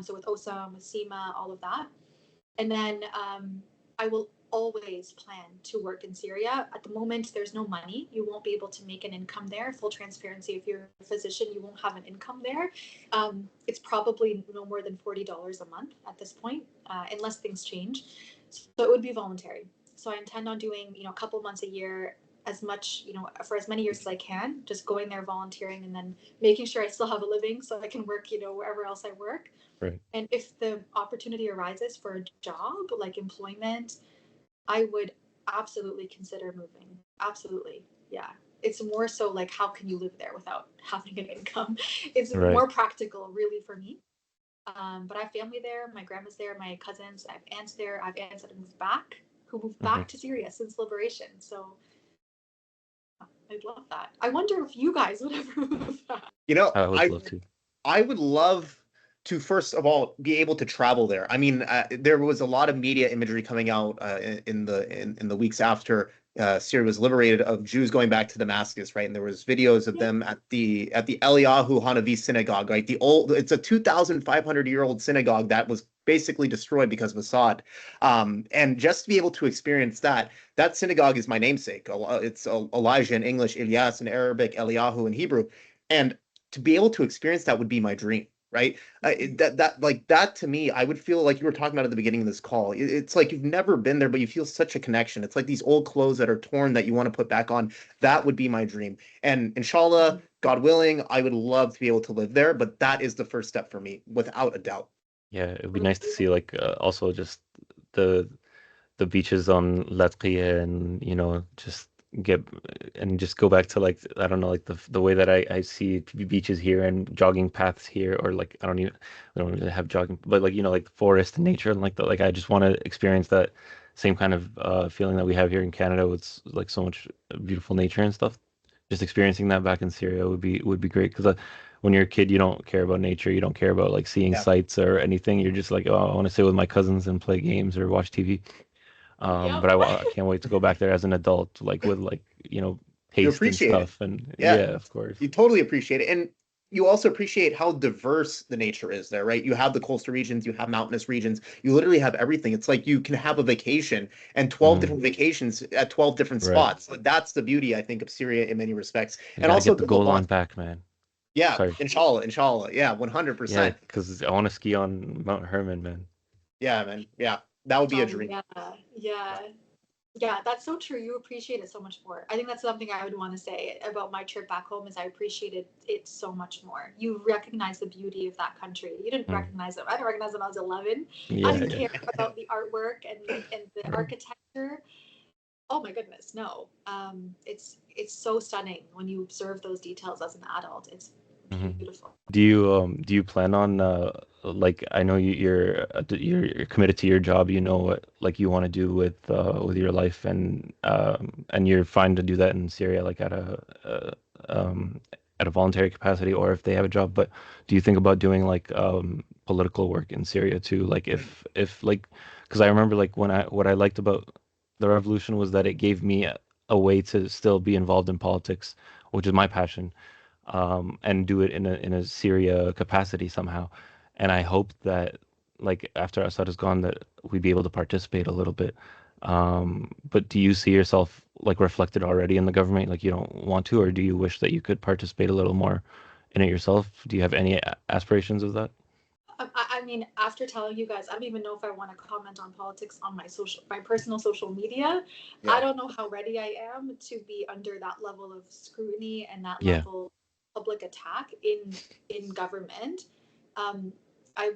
So with OSSM, with SEMA, all of that. And then I will always plan to work in Syria. At the moment, there's no money. You won't be able to make an income there. Full transparency, if you're a physician, you won't have an income there. It's probably no more than $40 a month at this point, unless things change. So it would be voluntary. So I intend on doing, a couple months a year, as much, for as many years as I can, just going there volunteering and then making sure I still have a living so I can work, wherever else I work. Right. And if the opportunity arises for a job, like employment, I would absolutely consider moving. Absolutely. Yeah. It's more so like, how can you live there without having an income? It's more practical, really, for me. But I have family there. My grandma's there. My cousins. I have aunts there. I have aunts that moved back, who moved back to Syria since liberation. So I'd love that. I wonder if you guys would ever move back. I would love to. I would love to, first of all, be able to travel there. I mean, there was a lot of media imagery coming out in the weeks after Syria was liberated of Jews going back to Damascus, right? And there was videos of them at the Eliyahu Hanavi synagogue, right? It's a 2,500-year-old synagogue that was basically destroyed because of Assad. And just to be able to experience that, that synagogue is my namesake. It's Elijah in English, Ilyas in Arabic, Eliyahu in Hebrew. And to be able to experience that would be my dream, right? That to me, I would feel like you were talking about at the beginning of this call. It's like you've never been there, but you feel such a connection. It's like these old clothes that are torn that you want to put back on. That would be my dream. And inshallah, God willing, I would love to be able to live there, but that is the first step for me, without a doubt. Yeah, it'd be nice to see like also just the beaches on Latqiya and just get and just go back to like I don't know like the way that I see beaches here and jogging paths here, or like we don't really have jogging, but like like the forest and nature and like I just want to experience that same kind of feeling that we have here in Canada with like so much beautiful nature and stuff. Just experiencing that back in Syria would be great, because when you're a kid, you don't care about nature, you don't care about like seeing sights or anything. You're just like, oh, I want to sit with my cousins and play games or watch TV. But I can't wait to go back there as an adult, like with like taste and stuff. And yeah, of course, you totally appreciate it. And you also appreciate how diverse the nature is there, right? You have the coastal regions, you have mountainous regions, you literally have everything. It's like you can have a vacation and 12 different vacations at 12 different spots. Like, that's the beauty, I think, of Syria in many respects. And also get the goal line back, man. Yeah, sorry. Inshallah. Yeah, 100%. Yeah, because I want to ski on Mount Hermon, man. Yeah, man. Yeah, that would be a dream. Yeah, that's so true. You appreciate it so much more. I think that's something I would want to say about my trip back home, is I appreciated it so much more. You recognize the beauty of that country. You didn't recognize it. I didn't recognize it when I was 11. I didn't care about the artwork and the architecture. Oh my goodness, no. It's so stunning when you observe those details as an adult. It's beautiful. Do you plan on like, I know you're committed to your job, what like you want to do with your life, and you're fine to do that in Syria, like at a voluntary capacity, or if they have a job. But do you think about doing like political work in Syria too? Like if like, because I remember like what I liked about the revolution was that it gave me a way to still be involved in politics, which is my passion. And do it in a Syria capacity somehow. And I hope that like after Assad is gone, that we'd be able to participate a little bit. But do you see yourself like reflected already in the government? Like you don't want to, or do you wish that you could participate a little more in it yourself? Do you have any aspirations of that? I mean, after telling you guys, I don't even know if I want to comment on politics on my personal social media. I don't know how ready I am to be under that level of scrutiny and that level of public attack in government.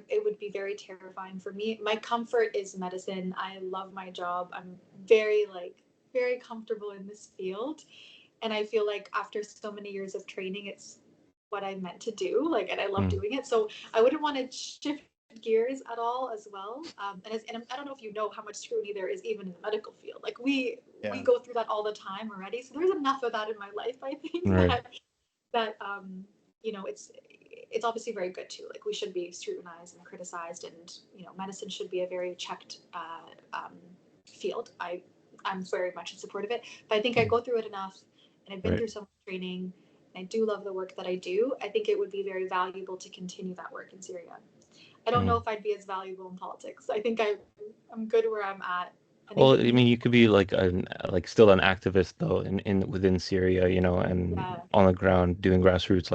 It would be very terrifying for me. My comfort is medicine. I love my job. I'm very comfortable in this field, and I feel like after so many years of training, it's what I meant to do. Like, and I love doing it. So I wouldn't want to shift gears at all as well. And I don't know if you know how much scrutiny there is even in the medical field. Like we go through that all the time already. So there's enough of that in my life, I think, that it's obviously very good too. Like we should be scrutinized and criticized, and medicine should be a very checked field. I'm very much in support of it, but I think I go through it enough, and I've been through so much training, and I do love the work that I do. I think it would be very valuable to continue that work in Syria. I don't know if I'd be as valuable in politics. I think I'm good where I'm at. Well, I mean, you could be like still an activist though in within Syria, and on the ground doing grassroots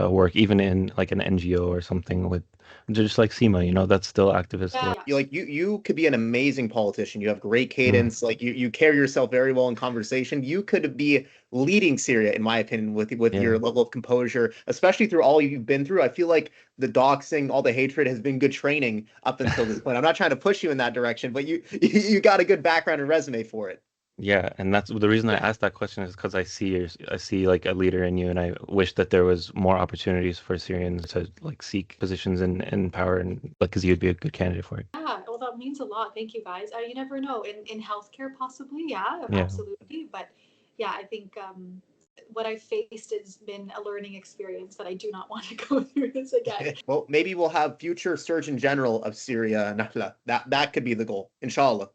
work, even in like an NGO or something, with just like SEMA, that's still activist work. You could be an amazing politician. You have great cadence. Like you carry yourself very well in conversation. You could be leading Syria, in my opinion, with your level of composure, especially through all you've been through. I feel like the doxing, all the hatred has been good training up until this point. I'm not trying to push you in that direction, but you got a good background and resume for it. Yeah, and that's the reason I asked that question, is because I see like a leader in you, and I wish that there was more opportunities for Syrians to like seek positions in power, and like because you'd be a good candidate for it. Yeah, well, that means a lot. Thank you, guys. You never know, in healthcare possibly, absolutely, but yeah, I think what I've faced has been a learning experience that I do not want to go through this again. Well, maybe we'll have future Surgeon General of Syria, Nahla. That could be the goal, inshallah.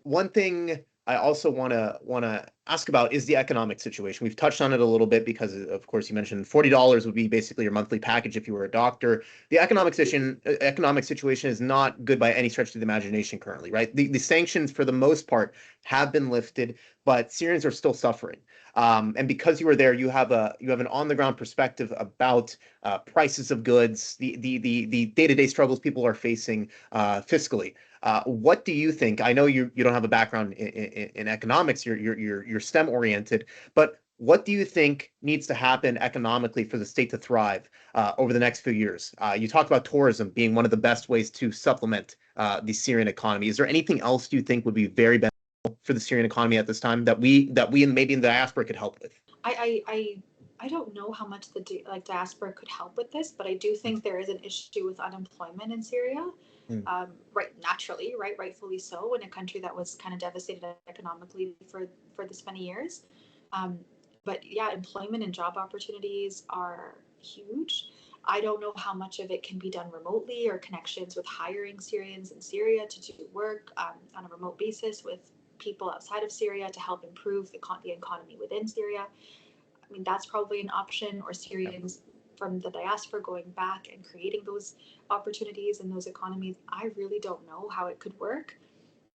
One thing I also want to ask about is the economic situation. We've touched on it a little bit because, of course, you mentioned $40 would be basically your monthly package if you were a doctor. The economic situation is not good by any stretch of the imagination currently, right? The sanctions, for the most part, have been lifted, but Syrians are still suffering. And because you were there, you have an on the ground perspective about prices of goods, the day-to-day struggles people are facing fiscally. What do you think? I know you don't have a background in economics. You're STEM oriented, but what do you think needs to happen economically for the state to thrive over the next few years? You talked about tourism being one of the best ways to supplement the Syrian economy. Is there anything else you think would be very beneficial for the Syrian economy at this time that we and maybe in the diaspora could help with? I don't know how much the diaspora could help with this, but I do think there is an issue with unemployment in Syria. Rightfully so, in a country that was kind of devastated economically for this many years. But yeah, employment and job opportunities are huge. I don't know how much of it can be done remotely or connections with hiring Syrians in Syria to do work on a remote basis with people outside of Syria to help improve the economy within Syria. I mean, that's probably an option, or Syrians from the diaspora going back and creating those opportunities and those economies. I really don't know how it could work.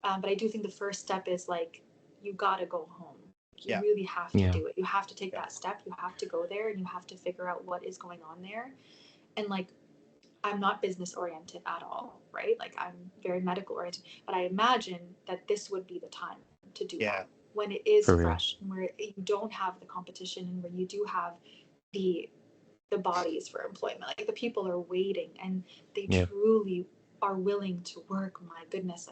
But I do think the first step is you got to go home. You really have to do it. You have to take that step. You have to go there and you have to figure out what is going on there. And I'm not business oriented at all, right? I'm very medical oriented, but I imagine that this would be the time to do that when it is fresh and where you don't have the competition and where you do have the bodies for employment. The people are waiting and they truly are willing to work. My goodness,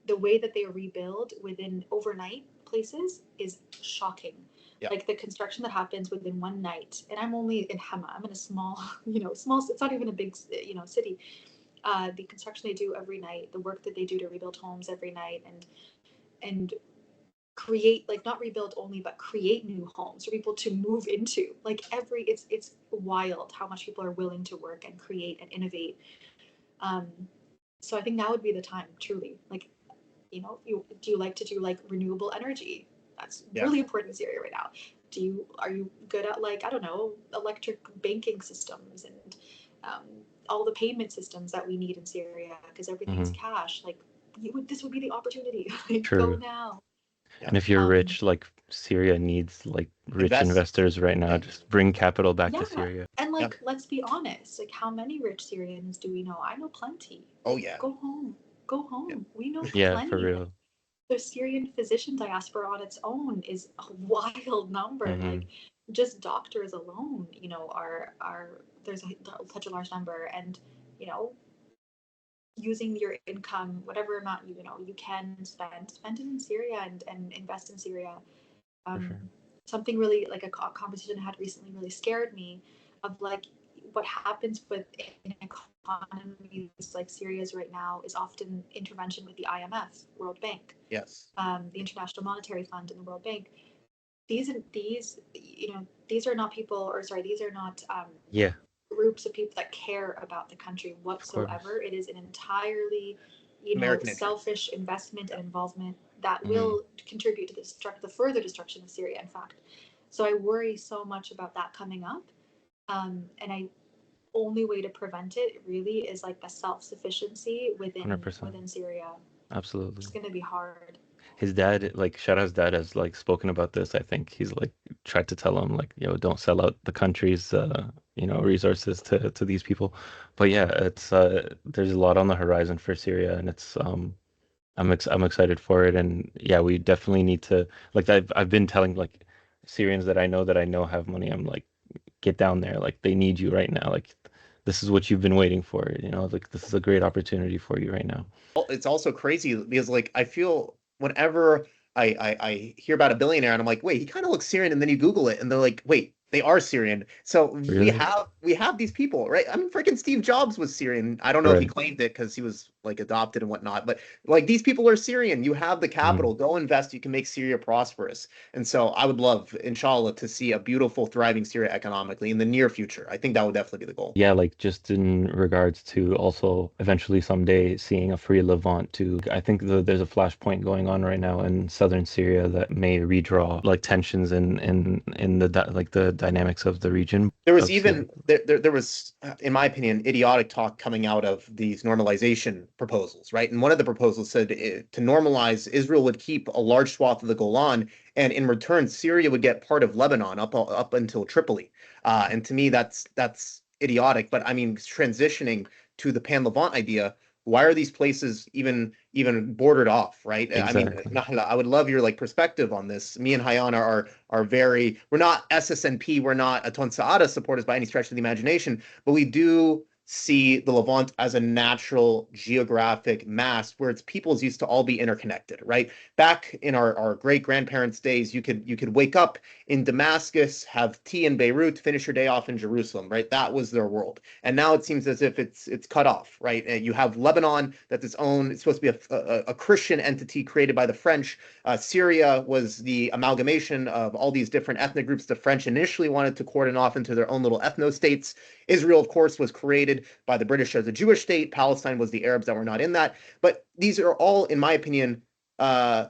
the way that they rebuild within overnight places is shocking. The construction that happens within one night, and I'm only in Hama. I'm in a small, it's not even a big, city. The construction they do every night, the work that they do to rebuild homes every night, and create, not rebuild only, but create new homes for people to move into. It's wild how much people are willing to work and create and innovate. So I think now would be the time, truly. Do you like to do renewable energy? That's really important in Syria right now. Are you good at I don't know, electric banking systems and all the payment systems that we need in Syria because everything's cash? This would be the opportunity. Go now. And if you're rich, Syria needs rich investors right now. Just bring capital back to Syria. And let's be honest, how many rich Syrians do we know? I know plenty. Oh yeah. Go home. Yeah. We know plenty. Yeah, for real. The Syrian physician diaspora on its own is a wild number. Just doctors alone, are there's such a large number, and using your income, whatever amount you can spend it in Syria and invest in Syria. Something really a conversation I had recently really scared me of what happens with economies like Syria's right now is often intervention with the IMF, World Bank, the International Monetary Fund, and the World Bank. These are not people, or sorry, these are not groups of people that care about the country whatsoever. It is an entirely selfish investment and involvement that will contribute to the further destruction of Syria, in fact. So I worry so much about that coming up. And only way to prevent it really is the self-sufficiency within Syria. Absolutely. It's going to be hard. His dad, Shadow's dad, has spoken about this. I think he's tried to tell him don't sell out the country's resources to these people. But yeah, it's there's a lot on the horizon for Syria, and it's I'm excited for it. And yeah, we definitely need to I've been telling Syrians that I know have money. I'm get down there. They need you right now. This is what you've been waiting for. This is a great opportunity for you right now. It's also crazy because I feel whenever I hear about a billionaire and I'm like, wait, he kind of looks Syrian, and then you Google it and they're like, wait, they are Syrian. So really? we have these people, right? I mean, freaking Steve Jobs was Syrian. I don't know if he claimed it because he was like adopted and whatnot. But like these people are Syrian. You have the capital. Go invest. You can make Syria prosperous. And so I would love, inshallah, to see a beautiful, thriving Syria economically in the near future. I think that would definitely be the goal. Yeah, like just in regards to also eventually someday seeing a free Levant too. I think there's a flashpoint going on right now in southern Syria that may redraw like tensions in like the dynamics of the region. There was even there was, in my opinion, idiotic talk coming out of these normalization proposals, right? And one of the proposals said to normalize, Israel would keep a large swath of the Golan, and in return, Syria would get part of Lebanon up until Tripoli. And to me, that's idiotic. But I mean, transitioning to the pan-Levant idea, why are these places even bordered off, right? Exactly. I mean, Nahla, I would love your like perspective on this. Me and Hayan are very, we're not SSNP, we're not Aton Saada supporters by any stretch of the imagination, but we do see the Levant as a natural geographic mass where its peoples used to all be interconnected, right? Back in our great grandparents' days, you could wake up in Damascus, have tea in Beirut, finish your day off in Jerusalem, right? That was their world. And now it seems as if it's cut off, right? You have Lebanon that's its own, it's supposed to be a Christian entity created by the French. Syria was the amalgamation of all these different ethnic groups the French initially wanted to cordon off into their own little ethno-states. Israel, of course, was created by the British as a Jewish state. Palestine was the Arabs that were not in that. But these are all, in my opinion,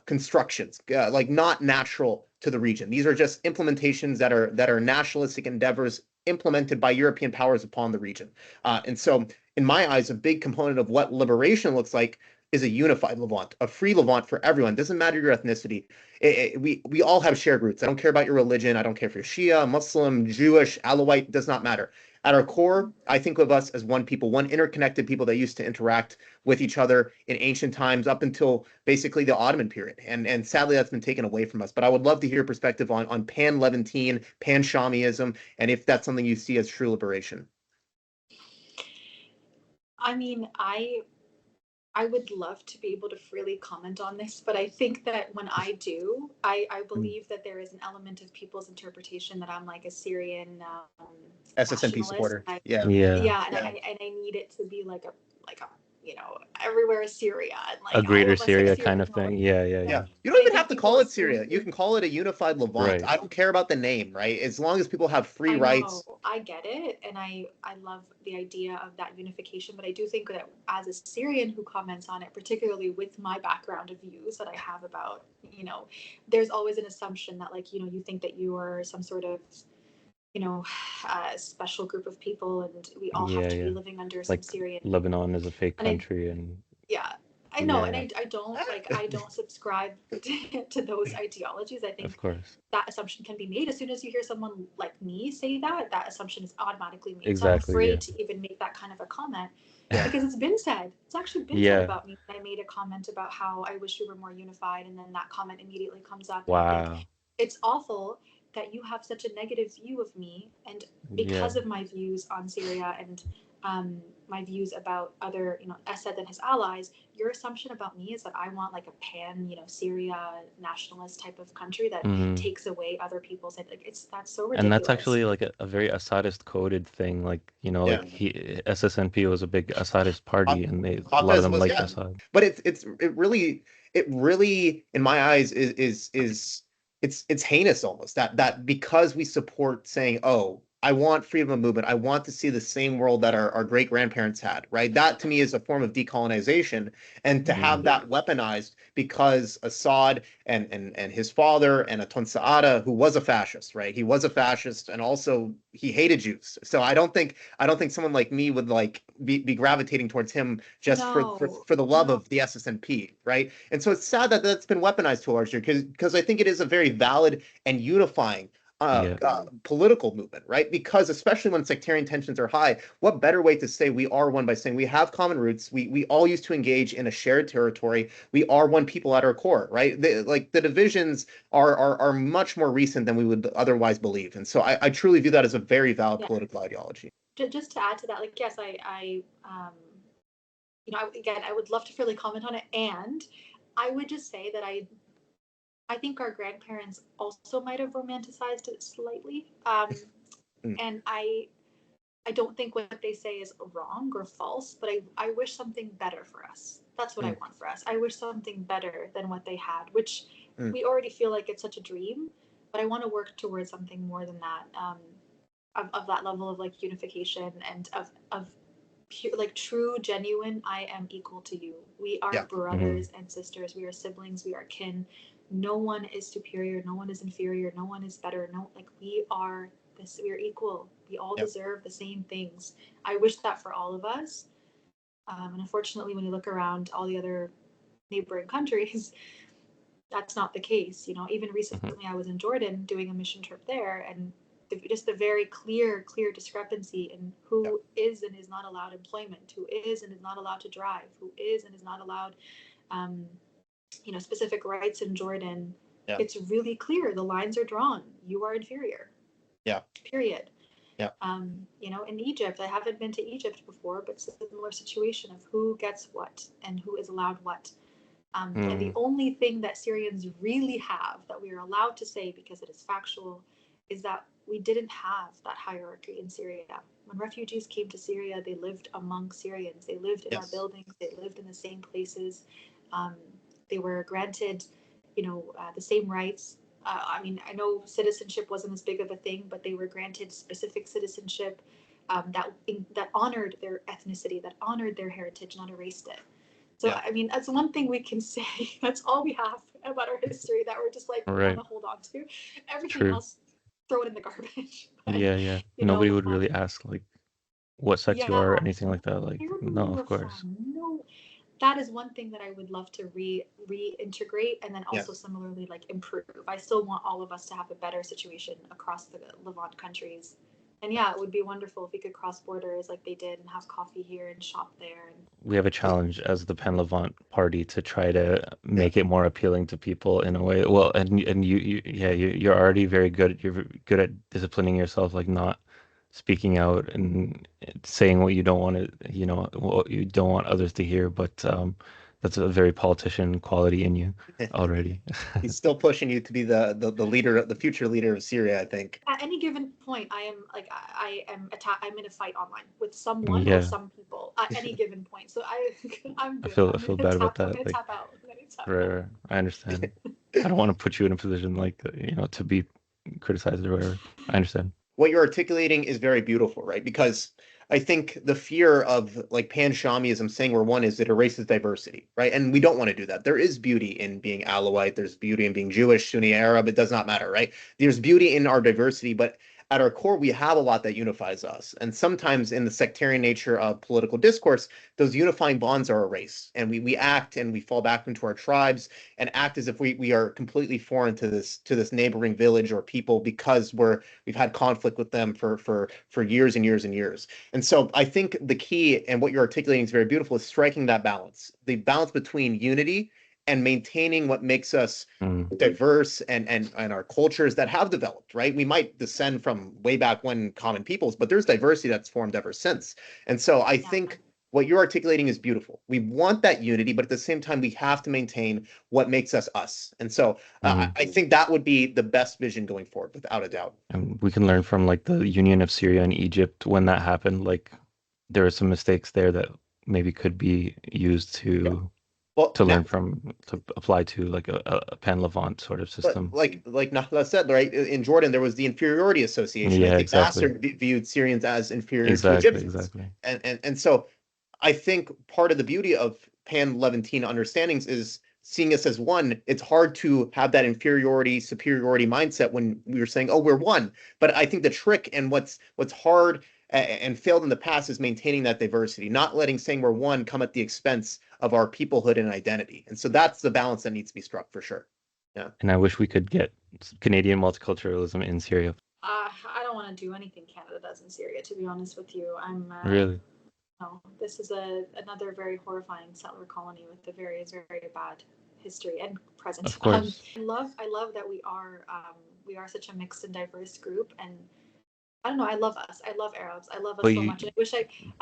constructions, like not natural to the region. These are just implementations that are nationalistic endeavors implemented by European powers upon the region. And so, in my eyes, a big component of what liberation looks like is a unified Levant, a free Levant for everyone. Doesn't matter your ethnicity. We all have shared roots. I don't care about your religion. I don't care if you're Shia, Muslim, Jewish, Alawite. Does not matter. At our core, I think of us as one people, one interconnected people that used to interact with each other in ancient times up until basically the Ottoman period. And sadly, that's been taken away from us. But I would love to hear your perspective on pan-Levantine, pan-Shamism, and if that's something you see as true liberation. I mean, I would love to be able to freely comment on this, but I think that when I do, I believe that there is an element of people's interpretation that I'm like a Syrian SSNP supporter. Yeah. And I need it to be like a you know, everywhere is Syria and like a greater Syria kind of thing. Yeah. You don't even have to call it Syria. You can call it a unified Levant. Right. I don't care about the name, right? As long as people have free rights. I get it, and I love the idea of that unification, but I do think that as a Syrian who comments on it, particularly with my background of views that I have about, you know, there's always an assumption that like, you know, you think that you are some sort of, you know, special group of people, and we all have to be living under some Syrian. Lebanon is a fake country, I know, and I don't subscribe to those ideologies. I think of course that assumption can be made as soon as you hear someone like me say that assumption is automatically made. Exactly, so I'm afraid to even make that kind of a comment because it's been said. It's actually been said about me. I made a comment about how I wish we were more unified, and then that comment immediately comes up. Wow. It's awful that you have such a negative view of me, and because of my views on Syria and my views about other, you know, Assad and his allies, your assumption about me is that I want like a pan, you know, Syria nationalist type of country that takes away other people's, like that's so ridiculous. And that's actually like a very Assadist coded thing, like, you know, like SSNP was a big Assadist party, and a lot of them liked Assad. But it really in my eyes is it's heinous almost that because we support saying, oh, I want freedom of movement, I want to see the same world that our great grandparents had, right? That to me is a form of decolonization, and to have that weaponized because Assad and his father and Aton Saada, who was a fascist, right? He was a fascist, and also he hated Jews. So I don't think someone like me would like be gravitating towards him just for the love of the SSNP, right? And so it's sad that that's been weaponized to a large degree because I think it is a very valid and unifying political movement, right? Because especially when sectarian tensions are high, what better way to say we are one by saying we have common roots, we all used to engage in a shared territory, we are one people at our core, right? The divisions are much more recent than we would otherwise believe, and so I truly view that as a very valid political ideology. Just to add to that, like yes, I you know, again, I would love to freely comment on it, and I would just say that I think our grandparents also might have romanticized it slightly. And I I don't think what they say is wrong or false, but I wish something better for us. That's what I want for us. I wish something better than what they had, which we already feel like it's such a dream, but I want to work towards something more than that, of that level of like unification and of pure, like true, genuine, I am equal to you. We are brothers and sisters. We are siblings. We are kin. No one is superior. No one is inferior. No one is better. No, like we are this. We are equal. We all deserve the same things. I wish that for all of us. And unfortunately, when you look around all the other neighboring countries, that's not the case. You know, even recently I was in Jordan doing a mission trip there, and just the very clear discrepancy in who is and is not allowed employment, who is and is not allowed to drive, who is and is not allowed, you know, specific rights in Jordan. It's really clear. The lines are drawn. You are inferior. Period. You know, in Egypt, I haven't been to Egypt before, but similar situation of who gets what and who is allowed what. And the only thing that Syrians really have that we are allowed to say, because it is factual, is that we didn't have that hierarchy in Syria. When refugees came to Syria, they lived among Syrians. They lived in our buildings. They lived in the same places. They were granted, you know, the same rights. I mean, I know citizenship wasn't as big of a thing, but they were granted specific citizenship that honored their ethnicity, that honored their heritage, not erased it. So, I mean, that's one thing we can say. That's all we have about our history that we're just like, we want to hold on to. Everything else, throw it in the garbage. But, Nobody would really ask, like, what sect you are or anything like that. Like, no, of course. No, that is one thing that I would love to reintegrate, and then also similarly, like, improve. I still want all of us to have a better situation across the Levant countries. And it would be wonderful if we could cross borders like they did and have coffee here and shop there. And we have a challenge as the pan-Levant party to try to make it more appealing to people in a way. Well, and you're already very good. You're good at disciplining yourself, like not speaking out and saying what you don't want to, you know, what you don't want others to hear. But that's a very politician quality in you already. He's still pushing you to be the leader, the future leader of Syria, I think. At any given point, I am like I'm in a fight online with someone or some people at any given point. So I'm good. I feel bad about that. I'm gonna tap out. Right. I understand. I don't want to put you in a position like, you know, to be criticized or whatever. I understand. What you're articulating is very beautiful, right? Because I think the fear of like pan-Shamism saying we're one is it erases diversity, right? And we don't want to do that. There is beauty in being Alawite. There's beauty in being Jewish, Sunni, Arab. It does not matter, right? There's beauty in our diversity, but at our core, we have a lot that unifies us. And sometimes in the sectarian nature of political discourse, those unifying bonds are erased. And we act and we fall back into our tribes and act as if we are completely foreign to this neighboring village or people because we've had conflict with them for years and years and years. And so I think the key and what you're articulating is very beautiful is striking that balance, the balance between unity and maintaining what makes us diverse and our cultures that have developed, right? We might descend from way back when common peoples, but there's diversity that's formed ever since. And so I think what you're articulating is beautiful. We want that unity, but at the same time, we have to maintain what makes us us. And so I think that would be the best vision going forward, without a doubt. And we can learn from like the union of Syria and Egypt when that happened. Like there are some mistakes there that maybe could be used to learn from, to apply to like a pan-Levant sort of system. But like Nahla said, right, in Jordan, there was the inferiority association. I think Nasser viewed Syrians as inferior to Egyptians. And so I think part of the beauty of pan-Levantine understandings is seeing us as one. It's hard to have that inferiority, superiority mindset when we were saying, oh, we're one. But I think the trick and what's hard and failed in the past is maintaining that diversity, not letting saying we're one come at the expense of our peoplehood and identity. And so that's the balance that needs to be struck for sure. Yeah. And I wish we could get Canadian multiculturalism in Syria. I don't want to do anything Canada does in Syria, to be honest with you. Really? No, this is another very horrifying settler colony with a very, very bad history and present. Of course. I love that we are such a mixed and diverse group, and I don't know. I love us. I love Arabs. I love us so much. I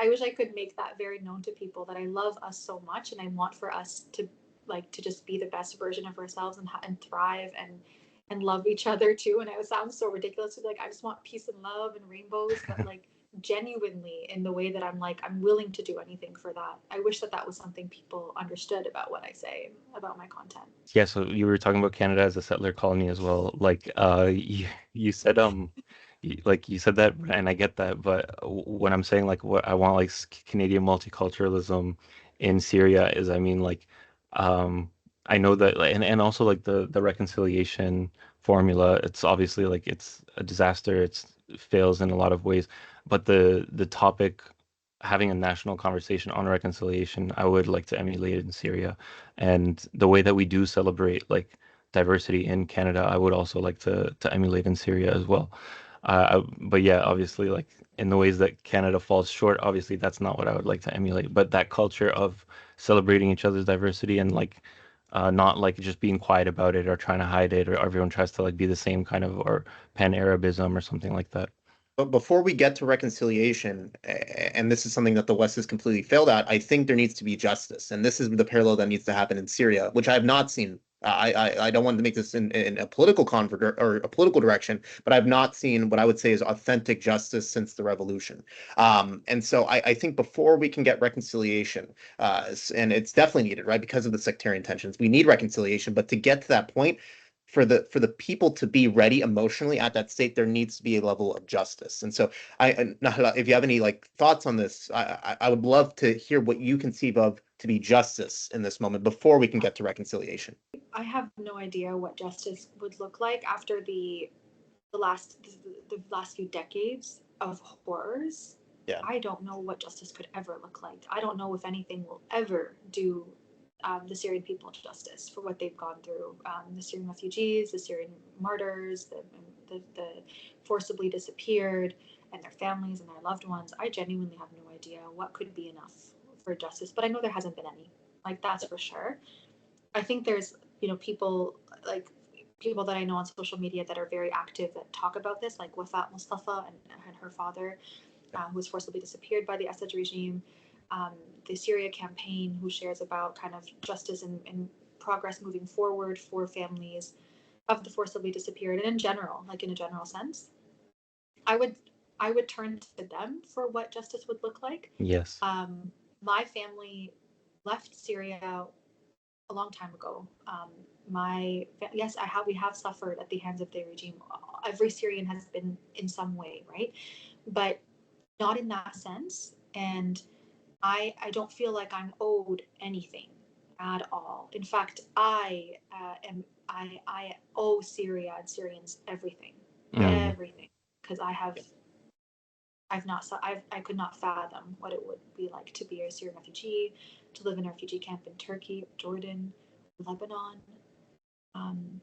wish I could make that very known to people that I love us so much, and I want for us to just be the best version of ourselves and thrive and love each other too. And it sounds so ridiculous to be like, I just want peace and love and rainbows, but like genuinely in the way that I'm like, I'm willing to do anything for that. I wish that that was something people understood about what I say, about my content. Yeah, so you were talking about Canada as a settler colony as well. Like, you said, like you said that, and I get that. But when I'm saying like what I want, like Canadian multiculturalism in Syria is, I mean, like, um, I know that, like, and also like the reconciliation formula. It's obviously like it's a disaster. It fails in a lot of ways. But the topic, having a national conversation on reconciliation, I would like to emulate it in Syria. And the way that we do celebrate like diversity in Canada, I would also like to emulate in Syria as well. But yeah, obviously, like in the ways that Canada falls short, obviously that's not what I would like to emulate. But that culture of celebrating each other's diversity and like not like just being quiet about it or trying to hide it, or everyone tries to like be the same kind of, or pan-Arabism or something like that. But before we get to reconciliation, and this is something that the West has completely failed at, I think there needs to be justice. And this is the parallel that needs to happen in Syria, which I have not seen. I don't want to make this in a political convert or a political direction, but I've not seen what I would say is authentic justice since the revolution. And so I think before we can get reconciliation, and it's definitely needed, right, because of the sectarian tensions, we need reconciliation. But to get to that point, for the people to be ready emotionally at that state, there needs to be a level of justice. And so, Nahla, if you have any like thoughts on this, I would love to hear what you conceive of to be justice in this moment before we can get to reconciliation. I have no idea what justice would look like after the last the last few decades of horrors. Yeah. I don't know what justice could ever look like. I don't know if anything will ever do the Syrian people justice for what they've gone through. The Syrian refugees, the Syrian martyrs, the forcibly disappeared, and their families and their loved ones. I genuinely have no idea what could be enough for justice, but I know there hasn't been any. Like, that's for sure. I think there's, people like people that I know on social media that are very active that talk about this, like Wafat Mustafa and her father, who was forcibly disappeared by the Assad regime. The Syria campaign, who shares about kind of justice and progress moving forward for families of the forcibly disappeared, and in general, like in a general sense. I would turn to them for what justice would look like. Yes. My family left Syria a long time ago. Yes, we have suffered at the hands of the regime. Every Syrian has been in some way, right? But not in that sense. And I don't feel like I'm owed anything at all. In fact, I owe Syria and Syrians everything, everything, because I could not fathom what it would be like to be a Syrian refugee, to live in a refugee camp in Turkey, Jordan, Lebanon,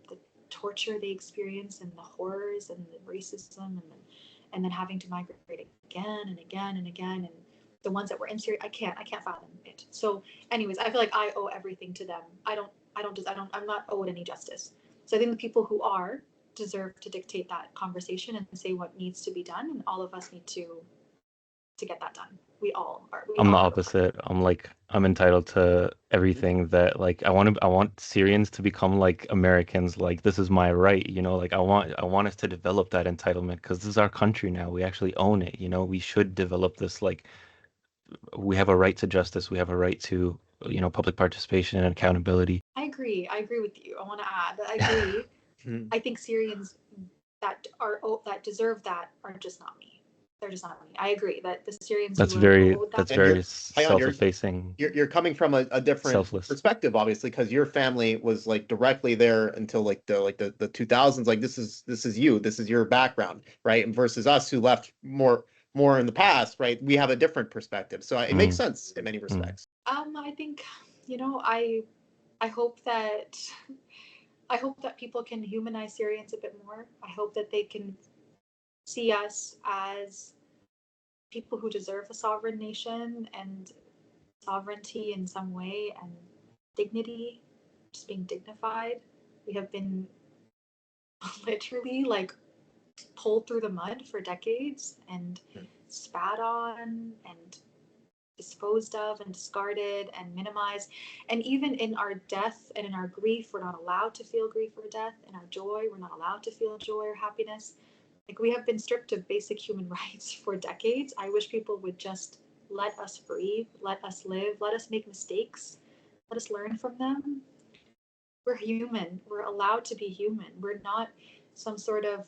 the torture they experience and the horrors and the racism, and then having to migrate again and again and again, and the ones that were in Syria, I can't fathom it. So, anyways, I feel like I owe everything to them. I'm not owed any justice. So I think the people who are deserve to dictate that conversation and say what needs to be done, and all of us need to get that done. We all are. I'm the opposite. I'm entitled to everything that, like, I want Syrians to become like Americans. Like, this is my right, like I want us to develop that entitlement because this is our country now. We actually own it, we should develop this. Like, we have a right to justice. We have a right to, public participation and accountability. I agree with you. I want to add that I agree. I think Syrians that deserve that are just not me. They're just not me. I agree that the Syrians that's very you're self-effacing. You're coming from a different selfless perspective, obviously, because your family was like directly there until like the 2000s. Like, this is you, this is your background, right? And versus us, who left more in the past, right? We have a different perspective, so it makes sense in many respects. I think, I hope that people can humanize Syrians a bit more. I hope that they can see us as people who deserve a sovereign nation and sovereignty in some way, and dignity, just being dignified. We have been literally like pulled through the mud for decades and spat on and disposed of and discarded and minimized. And even in our death and in our grief, we're not allowed to feel grief or death. In our joy, we're not allowed to feel joy or happiness. Like, we have been stripped of basic human rights for decades. I wish people would just let us breathe, let us live, let us make mistakes, let us learn from them. We're human. We're allowed to be human. We're not some sort of,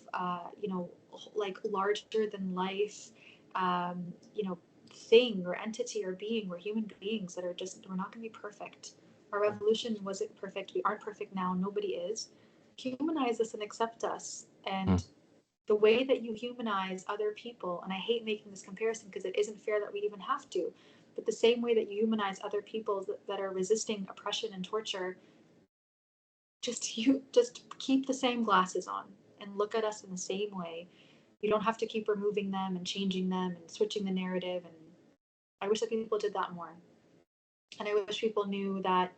like larger than life, thing or entity or being. We're human beings that are just, we're not going to be perfect. Our revolution wasn't perfect. We aren't perfect now. Nobody is. Humanize us and accept us. And the way that you humanize other people, and I hate making this comparison because it isn't fair that we even have to, but the same way that you humanize other people that are resisting oppression and torture, just keep the same glasses on and look at us in the same way. You don't have to keep removing them and changing them and switching the narrative. And I wish that people did that more. And I wish people knew that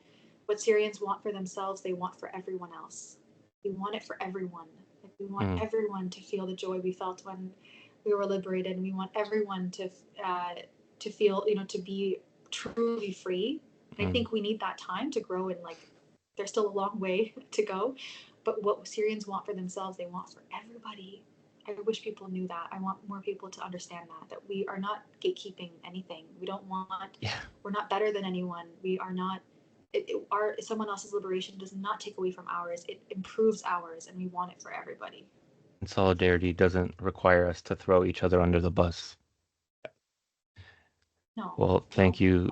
what Syrians want for themselves, they want for everyone else. We want it for everyone. Like, we want everyone to feel the joy we felt when we were liberated, and we want everyone to feel, to be truly free. And I think we need that time to grow, and like, there's still a long way to go. But what Syrians want for themselves, they want for everybody. I wish people knew that. I want more people to understand that we are not gatekeeping anything. We don't want, we're not better than anyone. We are not, someone else's liberation does not take away from ours. It improves ours, and we want it for everybody. And solidarity doesn't require us to throw each other under the bus. No. Well, thank you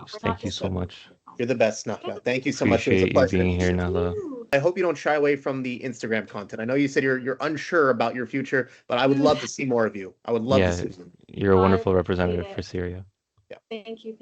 so much. You're the best, Nahla. Thank you so much. It was a Appreciate pleasure. you being here, Nahla. I hope you don't shy away from the Instagram content. I know you said you're unsure about your future, but I would love to see more of you. I would love to see you. You're a wonderful representative for Syria. Thank you.